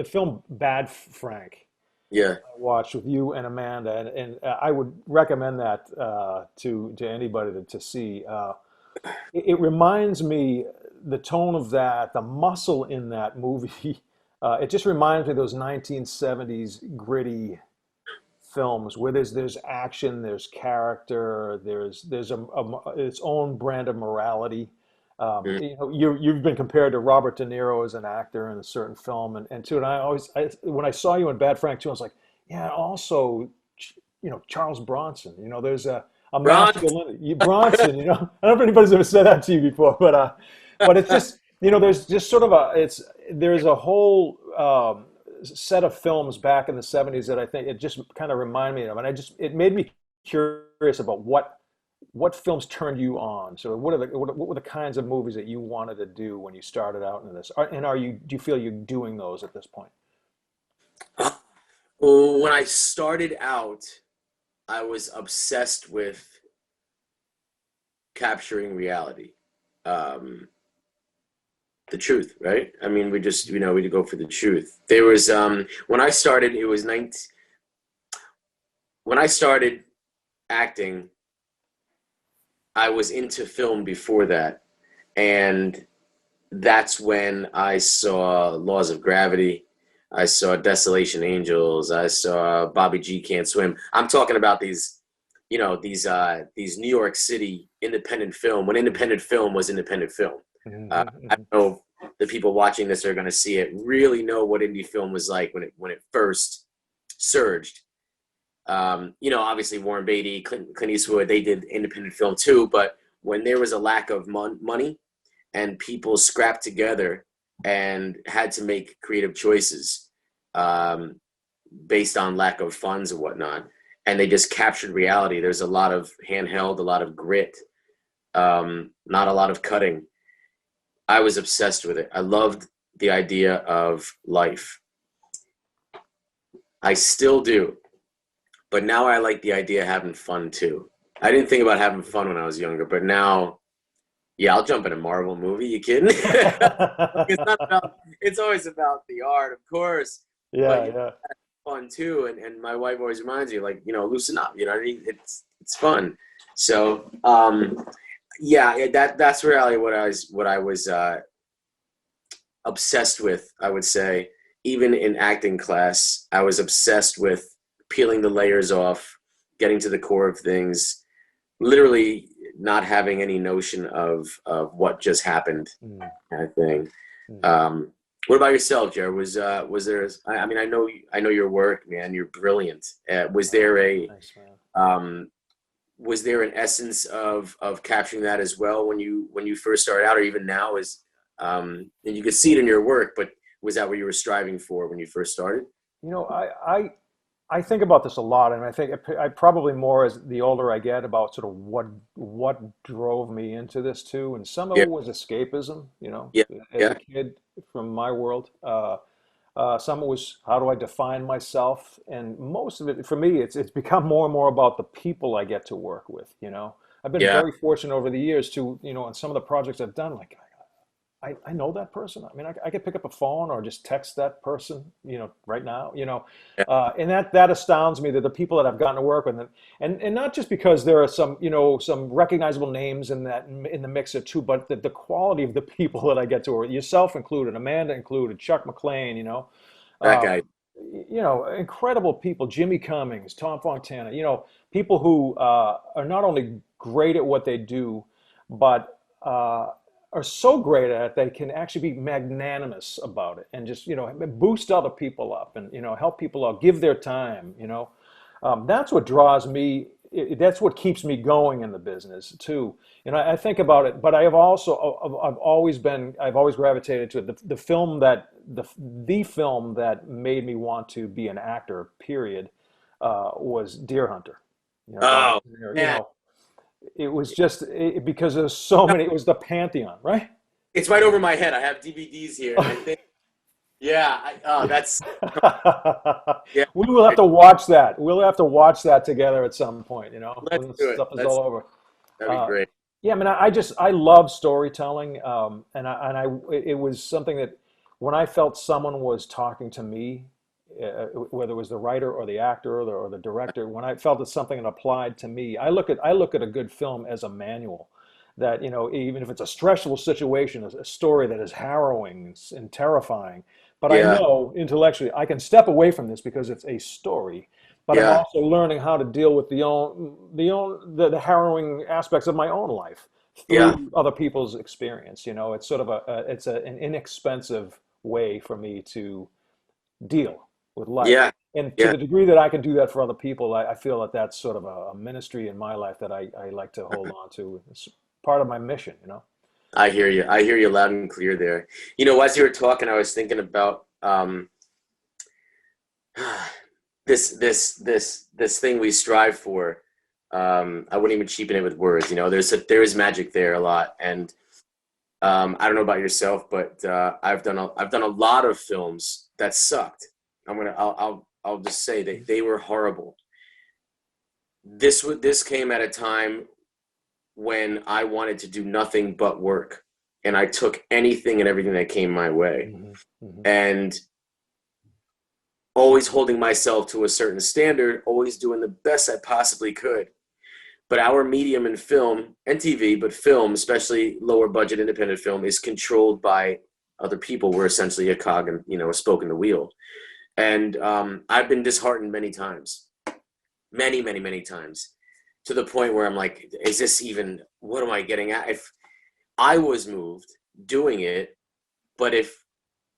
film Bad Frank. Yeah. watched with you and Amanda, and I would recommend that to anybody to see. It reminds me the tone of that, the muscle in that movie. It just reminds me of those 1970s gritty films where there's action, there's character, there's its own brand of morality. Mhm. You know, you've been compared to Robert De Niro as an actor in a certain film, and too. And when I saw you in Bad Frank too, I was like, yeah, also, you know, Charles Bronson. You know, there's a Ron. masculinity. Bronson. You know, I don't know if anybody's ever said that to you before, but it's just, you know, there's just sort of there's a whole set of films back in the 70s that I think it just kind of reminded me of, and it made me curious about what films turned you on. So what were the kinds of movies that you wanted to do when you started out in this? And do you feel you're doing those at this point? Well, when I started out, I was obsessed with capturing reality. Um, the truth, right? I mean, we just, we go for the truth. There was when I started, it was 19 when I started acting, I was into film before that, and that's when I saw Laws of Gravity. I saw Desolation Angels. I saw Bobby G Can't Swim. I'm talking about these New York City independent film, when independent film was independent film. I Hmm. know the people watching this are going to see it, really know what indie film was like when it first surged. Obviously Warren Beatty, Clint Eastwood, they did independent film too. But when there was a lack of money and people scrapped together and had to make creative choices um, based on lack of funds and whatnot, and they just captured reality. There's a lot of handheld, a lot of grit, not a lot of cutting. I was obsessed with it. I loved the idea of life. I still do, but now I like the idea of having fun too. I didn't think about having fun when I was younger, but now, yeah, I'll jump in a Marvel movie. You kidding? It's not about. It's always about the art, of course, but Yeah, yeah. fun too. And my wife always reminds me, like, loosen up. You know what I mean? It's fun. So, yeah, that's really what I was obsessed with. I would say, even in acting class, I was obsessed with peeling the layers off, getting to the core of things, literally not having any notion of what just happened, Mm, kind of thing. mm. Um, what about yourself, Jared? Was there? I mean, I know your work, man. You're brilliant. Was Oh, there a thanks, man. um, was there an essence of capturing that as well when you first started out, or even now? And you could see it in your work, but was that what you were striving for when you first started? You know, I think about this a lot, and I think I probably more as the older I get about sort of what drove me into this too, and some of Yeah, it was escapism, you know, yeah, as a yeah. kid from my world. Some of it was how do I define myself, and most of it for me, it's become more and more about the people I get to work with. You know, I've been Yeah, very fortunate over the years to, you know, on some of the projects I've done, like I know that person. I mean, I could pick up a phone or just text that person, you know, right now, you know, yeah. and that astounds me that the people that I've gotten to work with, and not just because there are some, you know, some recognizable names in the mixer too, but the quality of the people that I get to work, with, yourself included, Amanda included, Chuck McLean, That guy. um, you know, incredible people, Jimmy Cummings, Tom Fontana, you know, people who are not only great at what they do, but are so great at it they can actually be magnanimous about it and just, you know, boost other people up and, you know, help people out, give their time, you know. That's what draws me. That's what keeps me going in the business too. And I think about it, but I have also, I've always gravitated to it. The film that made me want to be an actor, period, was Deer Hunter. You know, Robert Oh, De Niro. You man. know, it was just because there's so many. It was the pantheon, right? It's right over my head. I have DVDs here, and I think, yeah, that's, yeah. We will have to watch that. We'll have to watch that together at some point, you know, Let's when this do it. stuff is all over. That'd be Uh, great. yeah, I mean, I love storytelling, and it was something that when I felt someone was talking to me, whether it was the writer or the actor or the director, when I felt that something applied to me, I look at a good film as a manual. That, even if it's a stressful situation, a story that is harrowing and terrifying, but I Yeah. know intellectually I can step away from this because it's a story. But I'm Yeah. also learning how to deal with the harrowing aspects of my own life Yeah. through other people's experience. It's sort of an inexpensive way for me to deal with life. Yeah. And to Yeah. the degree that I can do that for other people, I feel that that's sort of a ministry in my life that I like to hold on to. It's part of my mission. I hear you. I hear you loud and clear there. As you were talking, I was thinking about this thing we strive for. I wouldn't even cheapen it with words. There is magic there a lot, and I don't know about yourself, but I've done a lot of films that sucked. I'll just say they were horrible. This came at a time when I wanted to do nothing but work, and I took anything and everything that came my way, Hmm. Hmm. and always holding myself to a certain standard, always doing the best I possibly could. But our medium in film and TV, but film, especially lower budget independent film, is controlled by other people. We're essentially a cog and a spoke in the wheel. And I've been disheartened many times, many, many, many times, to the point where I'm like, is this even, what am I getting at? If I was moved doing it, but if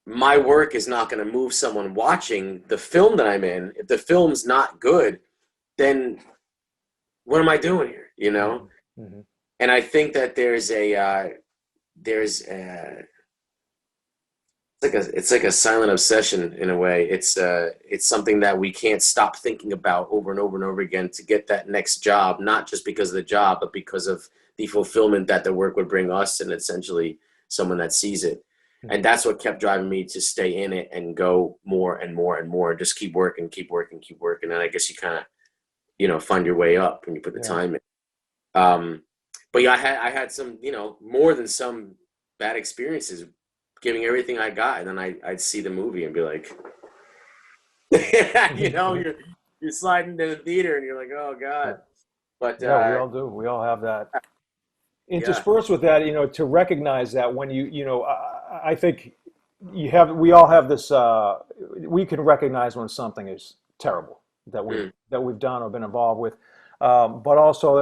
my work is not going to move someone watching the film that I'm in, if the film's not good, then what am I doing here? Hmm. Hmm. And I think that it's like a silent obsession in a way. It's something that we can't stop thinking about over and over and over again to get that next job, not just because of the job, but because of the fulfillment that the work would bring us and essentially someone that sees it. And that's what kept driving me to stay in it and go more and more and more, and just keep working, keep working, keep working. And I guess you kind of, find your way up when you put the Yeah. time in. But yeah, I had some, more than some bad experiences giving everything I got, and then I'd see the movie and be like, you're sliding to the theater and you're like, oh Yeah. God. But Yeah, we all do. We all have that. yeah, Interspersed with that, to recognize that when I think we all have this, we can recognize when something is terrible that we've mm, that we've done or been involved with. But also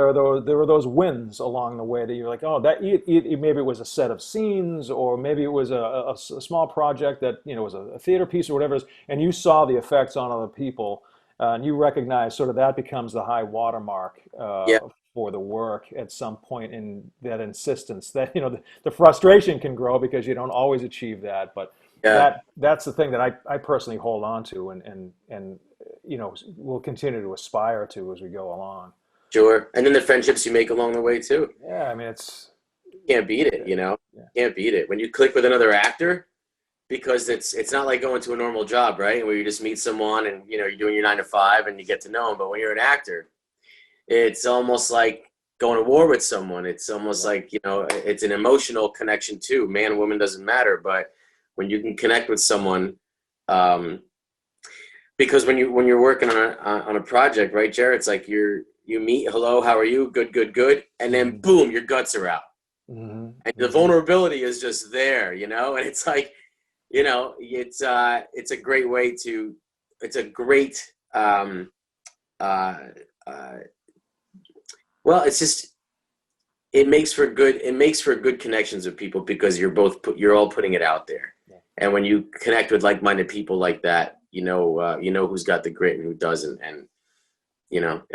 there are those wins along the way that you're like, oh, maybe it was a set of scenes, or maybe it was a small project that was a theater piece or whatever it is, and you saw the effects on other people, and you recognize sort of that becomes the high watermark yeah, for the work at some point. In that insistence that the frustration can grow because you don't always achieve that, but yeah, that's the thing that I personally hold on to, and we'll continue to aspire to as we go along. sure. And then the friendships you make along the way too. Yeah, I mean, it's Can't beat it, yeah, Can't beat it. When you click with another actor, because it's not like going to a normal job, right? Where you just meet someone and you're doing your 9 to 5 and you get to know them. But when you're an actor, it's almost like going to war with someone. It's almost yeah, like it's an emotional connection too. Man, woman doesn't matter, but when you can connect with someone, um, because when you're working on a project, right, Jared? It's like you meet, hello, how are you? Good, good, good, and then hmm, boom, your guts are out, hmm, and the hmm, vulnerability is just there, and it's like it's a great way to it's a great uh, uh, well, it's just it makes for good connections with people because you're all putting it out there, yeah. and when you connect with like-minded people like that, who's got the grit and who doesn't. And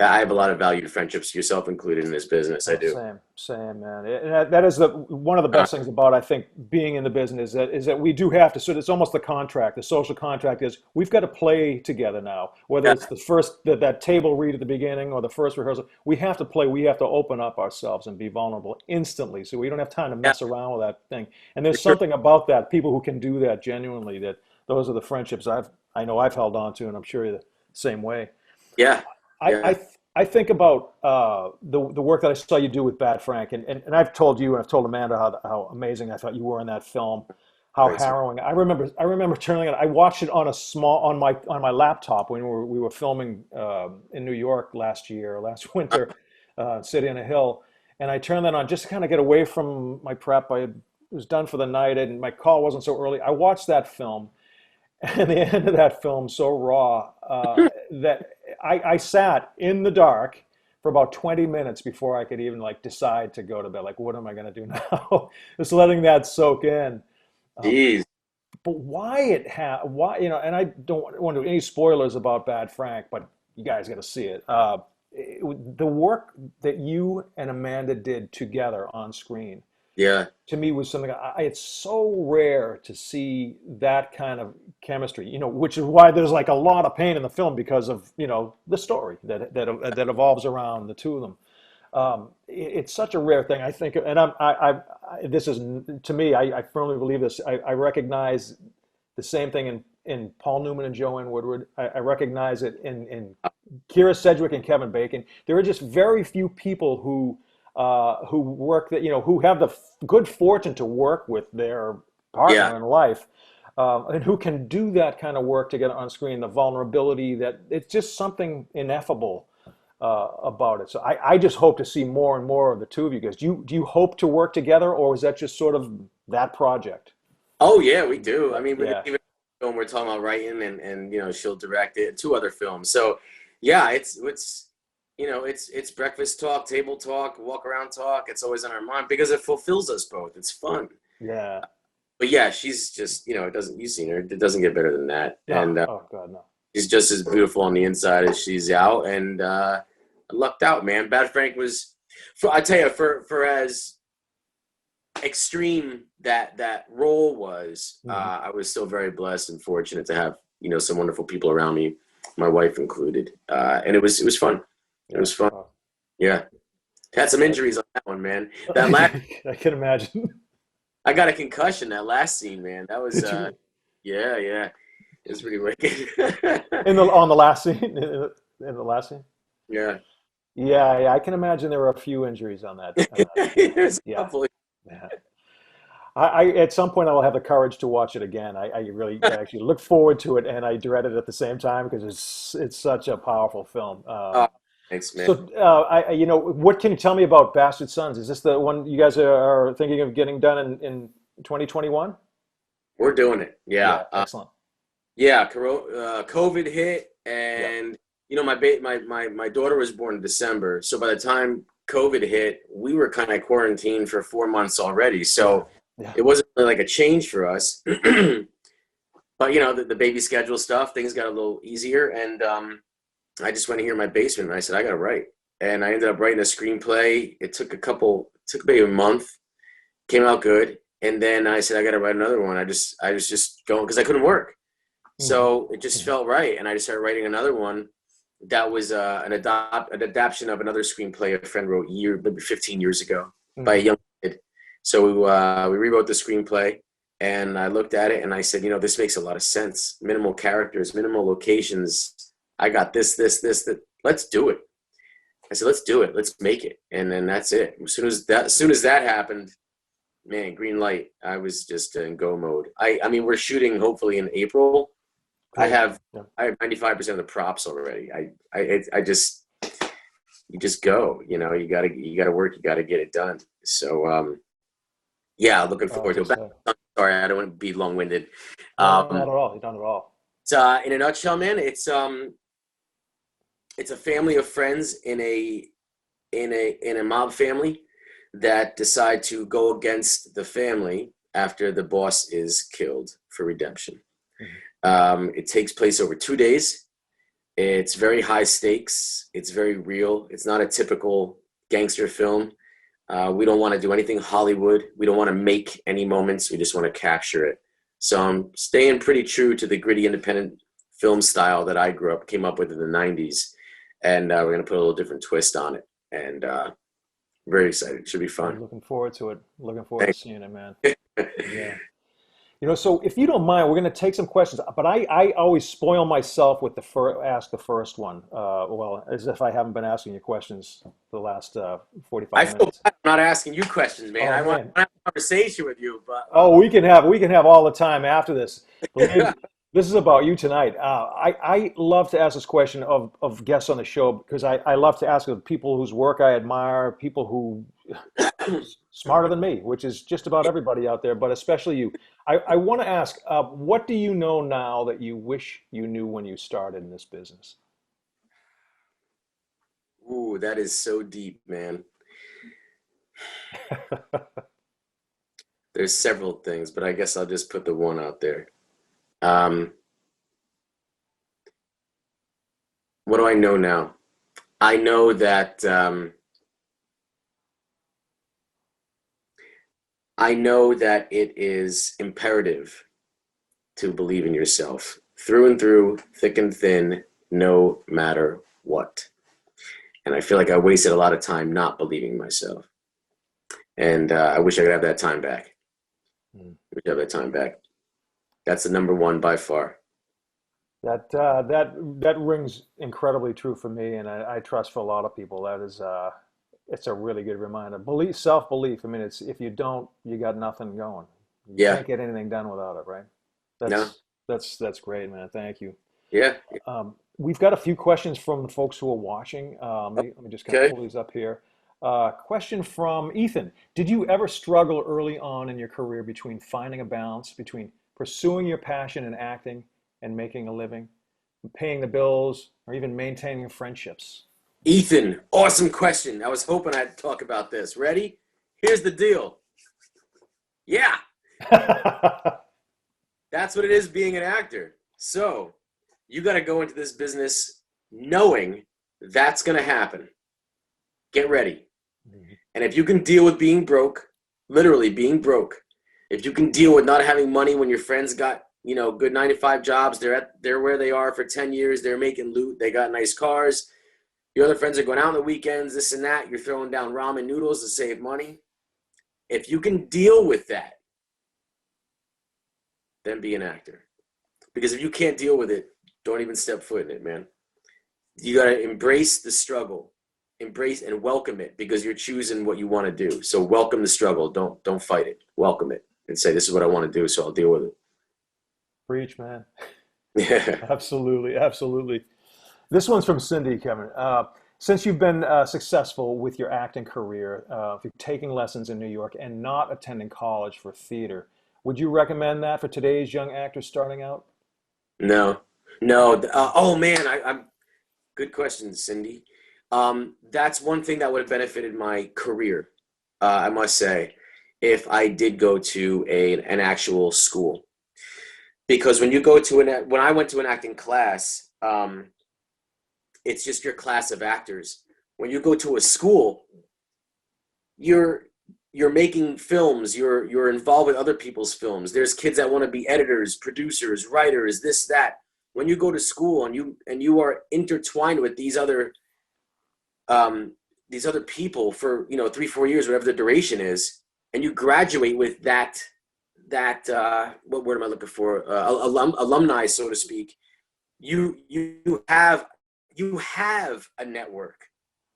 I have a lot of valued friendships, yourself included, in this business. I Oh, do. same, man. And that is one of the best things about, I think, being in the business, is that we do have to. So it's almost the contract. The social contract is we've got to play together now. Whether Yeah, it's the first that table read at the beginning or the first rehearsal, we have to play. We have to open up ourselves and be vulnerable instantly, so we don't have time to yeah, mess around with that thing. And there's for sure. something about that. People who can do that genuinely. That those are the friendships I know I've held on to, and I'm sure you're the same way. Yeah, I, yeah, I, I think about the work that I saw you do with Bad Frank, and I've told you and I've told Amanda how amazing I thought you were in that film. how Great. harrowing. I remember turning it. I watched it on a small on my laptop when we were filming in New York last winter, City on a Hill, and I turned that on just to kind of get away from my prep. Was done for the night, and my call wasn't so early. I watched that film, and the end of that film so raw that I sat in the dark for about 20 minutes before I could even like decide to go to bed. Like, what am I going to do now? Just letting that soak in. Um, Jeez. but why, and I don't want to do any spoilers about Bad Frank, but you guys got to see it. The work that you and Amanda did together on screen, Yeah. to me, was something it's so rare to see that kind of chemistry, which is why there's like a lot of pain in the film because of, the story that evolves around the two of them. It's such a rare thing, I think, and this is, to me, I firmly believe this. I recognize the same thing in Paul Newman and Joanne Woodward. I recognize it in Kira Sedgwick and Kevin Bacon. There are just very few people who work who have the good fortune to work with their Yeah. partner in life, and who can do that kind of work together on screen. The vulnerability, that it's just something ineffable about it. So I just hope to see more and more of the two of you guys. Do you hope to work together, or was that just sort of that project? Oh yeah, we do. I mean, Yeah. even the film we're talking about writing, and she'll direct it. Two other films. So yeah, it's breakfast talk, table talk, walk around talk. It's always on our mind because it fulfills us both. It's fun. Yeah. But yeah, she's just, it doesn't, you've seen her. It doesn't get better than that. Yeah. And Oh God, no. she's just as beautiful on the inside as she's out. And I lucked out, man. Bad Frank was, I tell you, for as extreme that role was, I was still very blessed and fortunate to have, some wonderful people around me, my wife included. And it was fun. It was fun. Oh. Yeah. Had some injuries on that one, man. That last, I can imagine. I got a concussion that last scene, man. That was, Did you? yeah. It was pretty wicked. On the last scene, in the last scene. Yeah. Yeah, I can imagine there were a few injuries on that. There's a Yeah. couple. Yeah. I at some point I will have the courage to watch it again. I really actually look forward to it, and I dread it at the same time because it's such a powerful film. Oh, thanks, man. So, what can you tell me about Bastard Sons? Is this the one you guys are thinking of getting done in 2021? We're doing it. Yeah, Yeah. excellent. Yeah. COVID hit, and my daughter was born in December, so by the time COVID hit, we were kind of quarantined for 4 months already. So Yeah. it wasn't really like a change for us. But the baby schedule stuff, things got a little easier, and I just went here in my basement and I said, I gotta write. And I ended up writing a screenplay. It took maybe a month, came out good. And then I said, I gotta write another one. I was just going because I couldn't work. So it just felt right. And I just started writing another one that was an adaptation of another screenplay a friend wrote maybe 15 years ago by a young kid. So we rewrote the screenplay, and I looked at it and I said, this makes a lot of sense. Minimal characters, minimal locations. I got this, that. Let's do it. I said, let's do it. Let's make it. And then that's it. As soon as that happened, man, green light. I was just in go mode. I mean, we're shooting hopefully in April. I have 95% of the props already. You just go, you gotta work, you gotta get it done. So, yeah, looking forward to it. Sorry, I don't want to be long-winded. Not at all. Not at all. In a nutshell, man, it's a family of friends in a mob family that decide to go against the family after the boss is killed for redemption. It takes place over 2 days. It's very high stakes. It's very real. It's not a typical gangster film. We don't want to do anything Hollywood. We don't want to make any moments. We just want to capture it. So I'm staying pretty true to the gritty independent film style that I came up with in the 90s. And we're going to put a little different twist on it. And very excited. It should be fun. I'm looking forward to it. Looking forward to seeing it, man. Yeah. So if you don't mind, we're going to take some questions, but I always spoil myself with ask the first one. Well, as if I haven't been asking you questions the last I 45 feel minutes. bad I'm not asking you questions, man. Oh I want man. to have a conversation with you, but Oh, we can have all the time after this. Believe me, this is about you tonight. I love to ask this question of guests on the show because I love to ask of people whose work I admire, people who smarter than me, which is just about everybody out there, but especially you. I want to ask, what do you know now that you wish you knew when you started in this business? ooh, that is so deep, man. There's several things, but I guess I'll just put the one out there. Um, what do I know now? I know that it is imperative to believe in yourself through and through, thick and thin, no matter what. And I feel like I wasted a lot of time not believing myself. And I wish I could have that time back. Mm. I wish I could have that time back. That's the number one by far. That rings incredibly true for me, and I trust for a lot of people. That is, it's a really good reminder. Self-belief. I mean, it's if you don't, you got nothing going. You Yeah. can't get anything done without it, right? No. That's great, man. Thank you. Yeah. We've got a few questions from the folks who are watching. Let me just kind of Okay. pull these up here. Question from Ethan. Did you ever struggle early on in your career between finding a balance between pursuing your passion in acting and making a living, paying the bills, or even maintaining friendships? Ethan, awesome question. I was hoping I'd talk about this. Ready? Here's the deal. Yeah, that's what it is being an actor. So you got to go into this business knowing that's going to happen. Get ready. And if you can deal with being broke, literally being broke, if you can deal with not having money when your friends got, good 9 to 5 jobs, they're where they are for 10 years, they're making loot, they got nice cars, your other friends are going out on the weekends, this and that, you're throwing down ramen noodles to save money. If you can deal with that, then be an actor. Because if you can't deal with it, don't even step foot in it, man. You got to embrace the struggle. Embrace and welcome it because you're choosing what you want to do. So welcome the struggle. Don't fight it. Welcome it and say, this is what I want to do, so I'll deal with it. Preach, man. Yeah. Absolutely, absolutely. This one's from Cindy, Kevin. Since you've been successful with your acting career, if you're taking lessons in New York and not attending college for theater, would you recommend that for today's young actors starting out? No. No. Oh, man. I'm good question, Cindy. That's one thing that would have benefited my career, I must say, if I did go to an actual school. Because when you go to when I went to an acting class, it's just your class of actors. When you go to a school, you're making films. You're involved with other people's films. There's kids that want to be editors, producers, writers, this, that. When you go to school and you are intertwined with these other people for 3-4 years, whatever the duration is, and you graduate with that what word am I looking for? Alumni, so to speak. You have a network.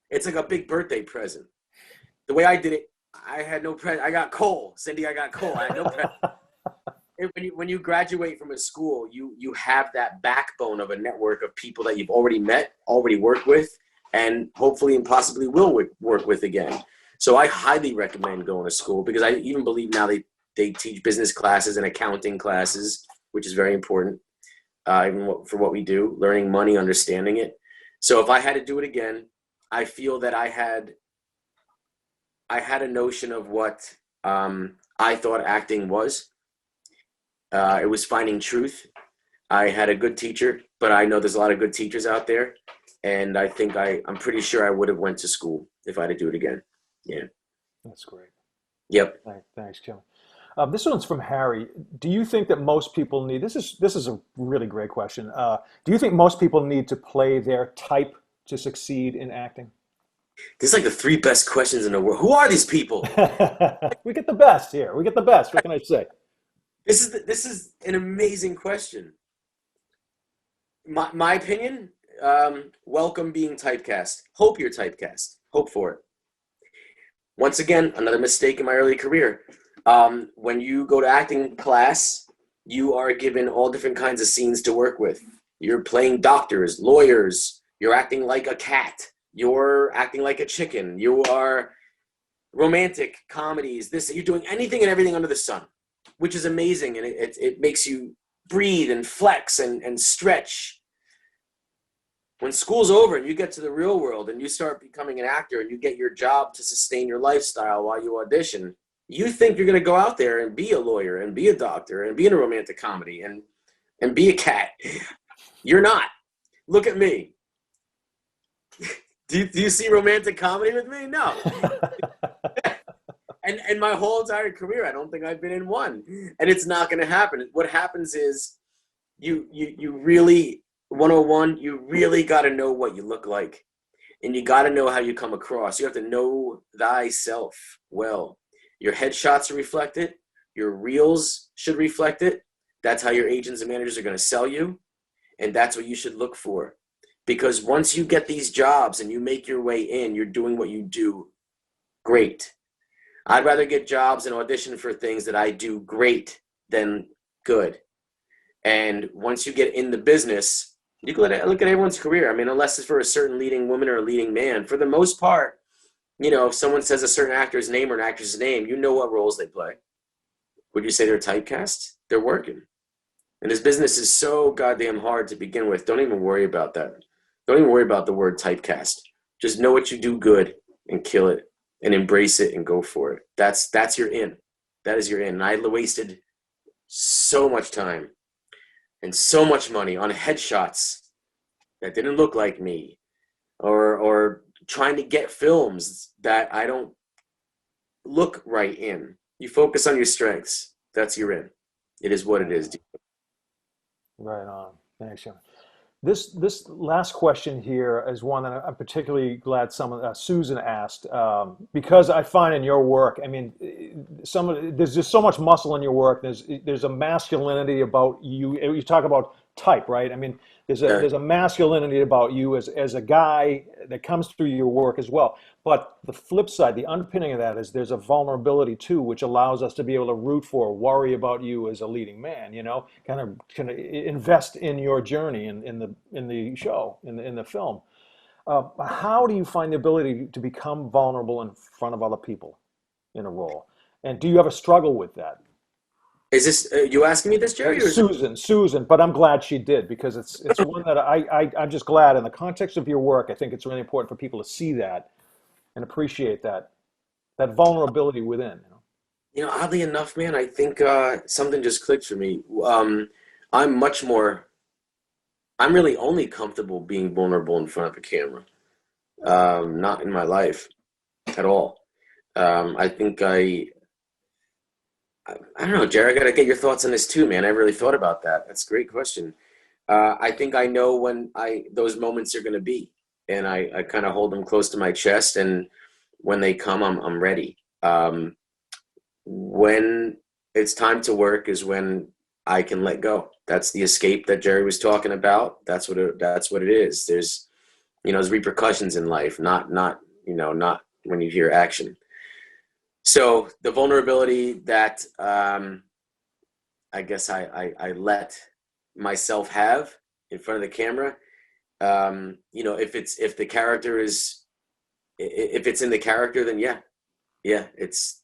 It's like a big birthday present. The way I did it, I had no present. I got coal, Cindy. I got coal. I had no present. When you graduate from a school, you have that backbone of a network of people that you've already met, already worked with, and hopefully and possibly will work with again. So I highly recommend going to school because I even believe now they teach business classes and accounting classes, which is very important, even for what we do, learning money, understanding it. So if I had to do it again, I feel that I had a notion of what I thought acting was. It was finding truth. I had a good teacher, but I know there's a lot of good teachers out there. And I think I'm pretty sure I would have went to school if I had to do it again. Yeah. That's great. Yep. Thanks, Kim. This one's from Harry. Do you think that most people need, this is a really great question. Do you think most people need to play their type to succeed in acting? This is like the 3 best questions in the world. Who are these people? We get the best here. We get the best. What can I say? This is an amazing question. My opinion, welcome being typecast. Hope you're typecast. Hope for it. Once again, another mistake in my early career. When you go to acting class, you are given all different kinds of scenes to work with. You're playing doctors, lawyers, you're acting like a cat, you're acting like a chicken, you are romantic comedies, you're doing anything and everything under the sun, which is amazing, and it makes you breathe and flex and stretch. When school's over and you get to the real world and you start becoming an actor and you get your job to sustain your lifestyle while you audition, you think you're going to go out there and be a lawyer and be a doctor and be in a romantic comedy and be a cat. You're not. Look at me. Do you see romantic comedy with me? No. And my whole entire career, I don't think I've been in one. And it's not going to happen. What happens is you really, 101, you really got to know what you look like. And you got to know how you come across. You have to know thyself well. Your headshots reflect it. Your reels should reflect it. That's how your agents and managers are going to sell you. And that's what you should look for. Because once you get these jobs and you make your way in, you're doing what you do great. I'd rather get jobs and audition for things that I do great than good. And once you get in the business, you can look at everyone's career. I mean, unless it's for a certain leading woman or a leading man, for the most part, if someone says a certain actor's name or an actress's name, you know what roles they play. Would you say they're typecast? They're working. And this business is so goddamn hard to begin with. Don't even worry about that. Don't even worry about the word typecast. Just know what you do good and kill it and embrace it and go for it. That's your in. That is your in. And I wasted so much time and so much money on headshots that didn't look like me, or trying to get films that I don't look right in. You focus on your strengths. That's your in. It is what it is. Right on. Thanks, Jim. This last question here is one that I'm particularly glad Susan asked, because I find in your work, I mean, there's just so much muscle in your work. There's a masculinity about you. You talk about type, right? I mean, there's a masculinity about you as a guy that comes through your work as well. But the flip side, the underpinning of that is there's a vulnerability too, which allows us to be able to root for, worry about you as a leading man. Kind of invest in your journey in the show, in the film. How do you find the ability to become vulnerable in front of other people in a role? And do you ever struggle with that? Is this you asking me this, Jerry? Susan, but I'm glad she did, because it's one that I'm just glad in the context of your work. I think it's really important for people to see that and appreciate that vulnerability within. Oddly enough, man, I think something just clicked for me. I'm really only comfortable being vulnerable in front of a camera. Not in my life at all. I think I don't know, Jared, I got to get your thoughts on this too, man. I really thought about that. That's a great question. I think I know when those moments are going to be, and I kind of hold them close to my chest, and when they come, I'm ready. When it's time to work is when I can let go. That's the escape that Jerry was talking about. That's what it is. There's repercussions in life, not when you hear action. So the vulnerability that I guess I let myself have in front of the camera, if it's in the character, then yeah, it's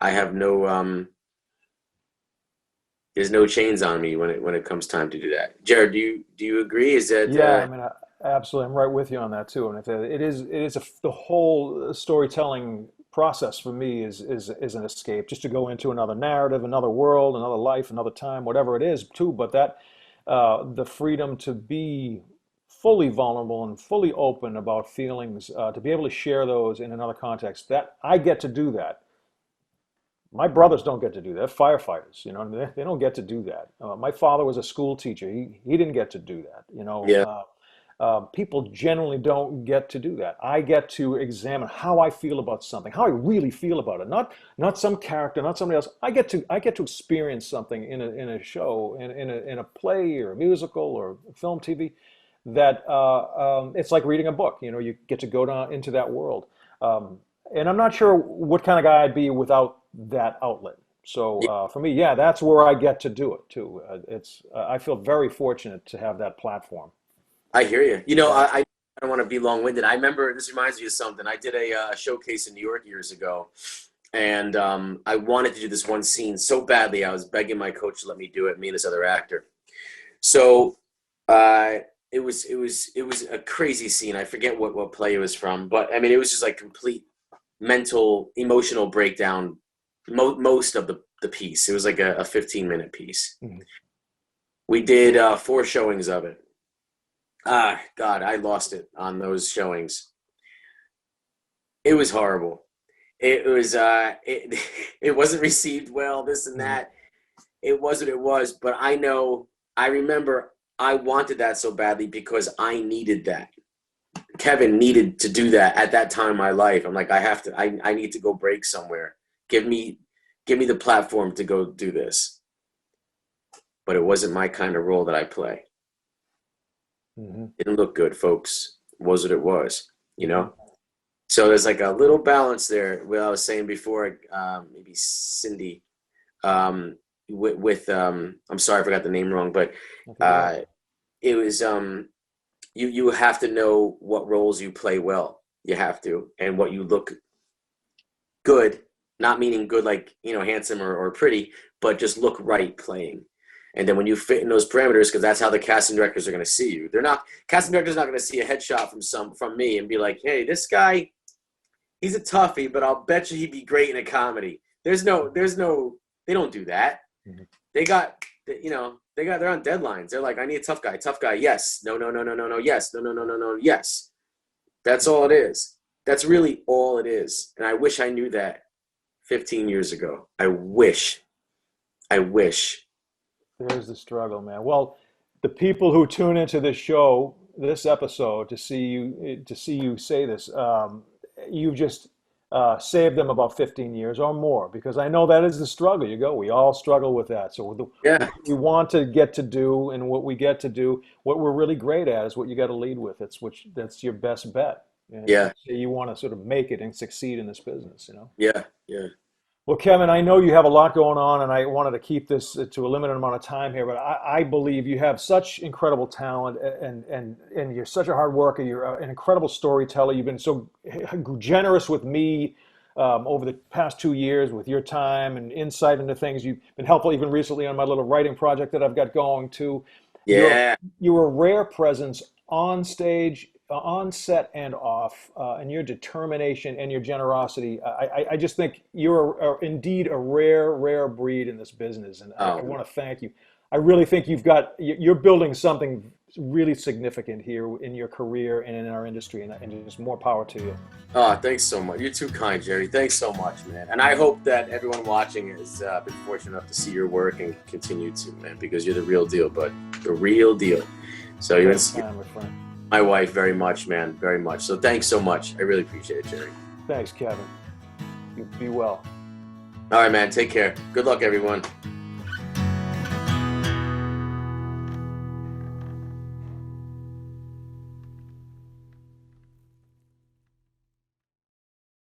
I have no there's no chains on me when it comes time to do that. Jared, do you agree? Is that I mean, absolutely, I'm right with you on that too. And the whole storytelling process for me is an escape, just to go into another narrative, another world, another life, another time, whatever it is too. But that the freedom to be fully vulnerable and fully open about feelings, to be able to share those in another context, that I get to do that. My brothers don't get to do that. Firefighters, they don't get to do that. My father was a school teacher. He didn't get to do that. Yeah. People generally don't get to do that. I get to examine how I feel about something, how I really feel about it, not some character, not somebody else. I get to experience something in a show, in a play or a musical or film, TV, that it's like reading a book. You know, you get to go down into that world. And I'm not sure what kind of guy I'd be without that outlet. So for me, yeah, that's where I get to do it too. I feel very fortunate to have that platform. I hear you. You know, Yeah. I don't want to be long-winded. I remember, this reminds me of something. I did a showcase in New York years ago, and I wanted to do this one scene so badly. I was begging my coach to let me do it, me and this other actor. So it was a crazy scene. I forget what play it was from, but I mean, it was just like complete mental, emotional breakdown. Most of the piece. It was like a 15-minute piece. Mhm. We did 4 showings of it. God, I lost it on those showings. It was horrible. It was it wasn't received well, this and Mhm. that. It was what it was, but I remember I wanted that so badly because I needed that. Kevin needed to do that at that time in my life. I'm like, I need to go break somewhere. Give me the platform to go do this. But it wasn't my kind of role that I play. Mhm. Didn't look good, folks. It was what it was, you Mhm. know? So there's like a little balance there. What I was saying before, maybe Cindy, with I'm sorry, I forgot the name wrong, but Okay, go ahead. uh, it was you have to know what roles you play well. You have to, and what you look good, not meaning good like, you know, handsome or pretty, but just look right playing. And then when you fit in those parameters, because that's how the casting directors are going to see you. They're not Casting directors not going to see a headshot from me and be like, hey, this guy, he's a toughie, but I'll bet you he'd be great in a comedy. There's no, they don't do that. Mhm. They got, you know, they're on deadlines. They're like, I need a tough guy. Yes. No, no, no, no, no, no. Yes. No, no, no, no, no. Yes. That's all it is. That's really all it is. And I wish I knew that 15 years ago. I wish. There's the struggle, man. Well, the people who tune into this show, this episode, to see you say this, you've just saved them about 15 years or more, because I know that is the struggle. We all struggle with that. So Yeah. what we want to get to do, and what we get to do, what we're really great at is what you got to lead with. That's your best bet. And Yeah. you want to sort of make it and succeed in this business. Yeah. Yeah. Well, Kevin, I know you have a lot going on, and I wanted to keep this to a limited amount of time here, but I believe you have such incredible talent, and you're such a hard worker. You're an incredible storyteller. You've been so generous with me over the past 2 years with your time and insight into things. You've been helpful even recently on my little writing project that I've got going too. You're Yeah. you're a rare presence on stage, on set and off, and your determination and your generosity. I just think you're indeed a rare breed in this business, and I Oh, want to thank you. I really think you're building something really significant here in your career and in our industry, and just more power to you. oh, thanks so much. You're too kind, Jerry. Thanks so much, man. And I hope that everyone watching has been fortunate enough to see your work and continue to, man, because you're the real deal, bud. The real deal. So you're Great time, my friend. my wife very much, man, very much. So thanks so much. I really appreciate it, Jerry. Thanks, Kevin. You be well. All right, man. Take care. Good luck, everyone.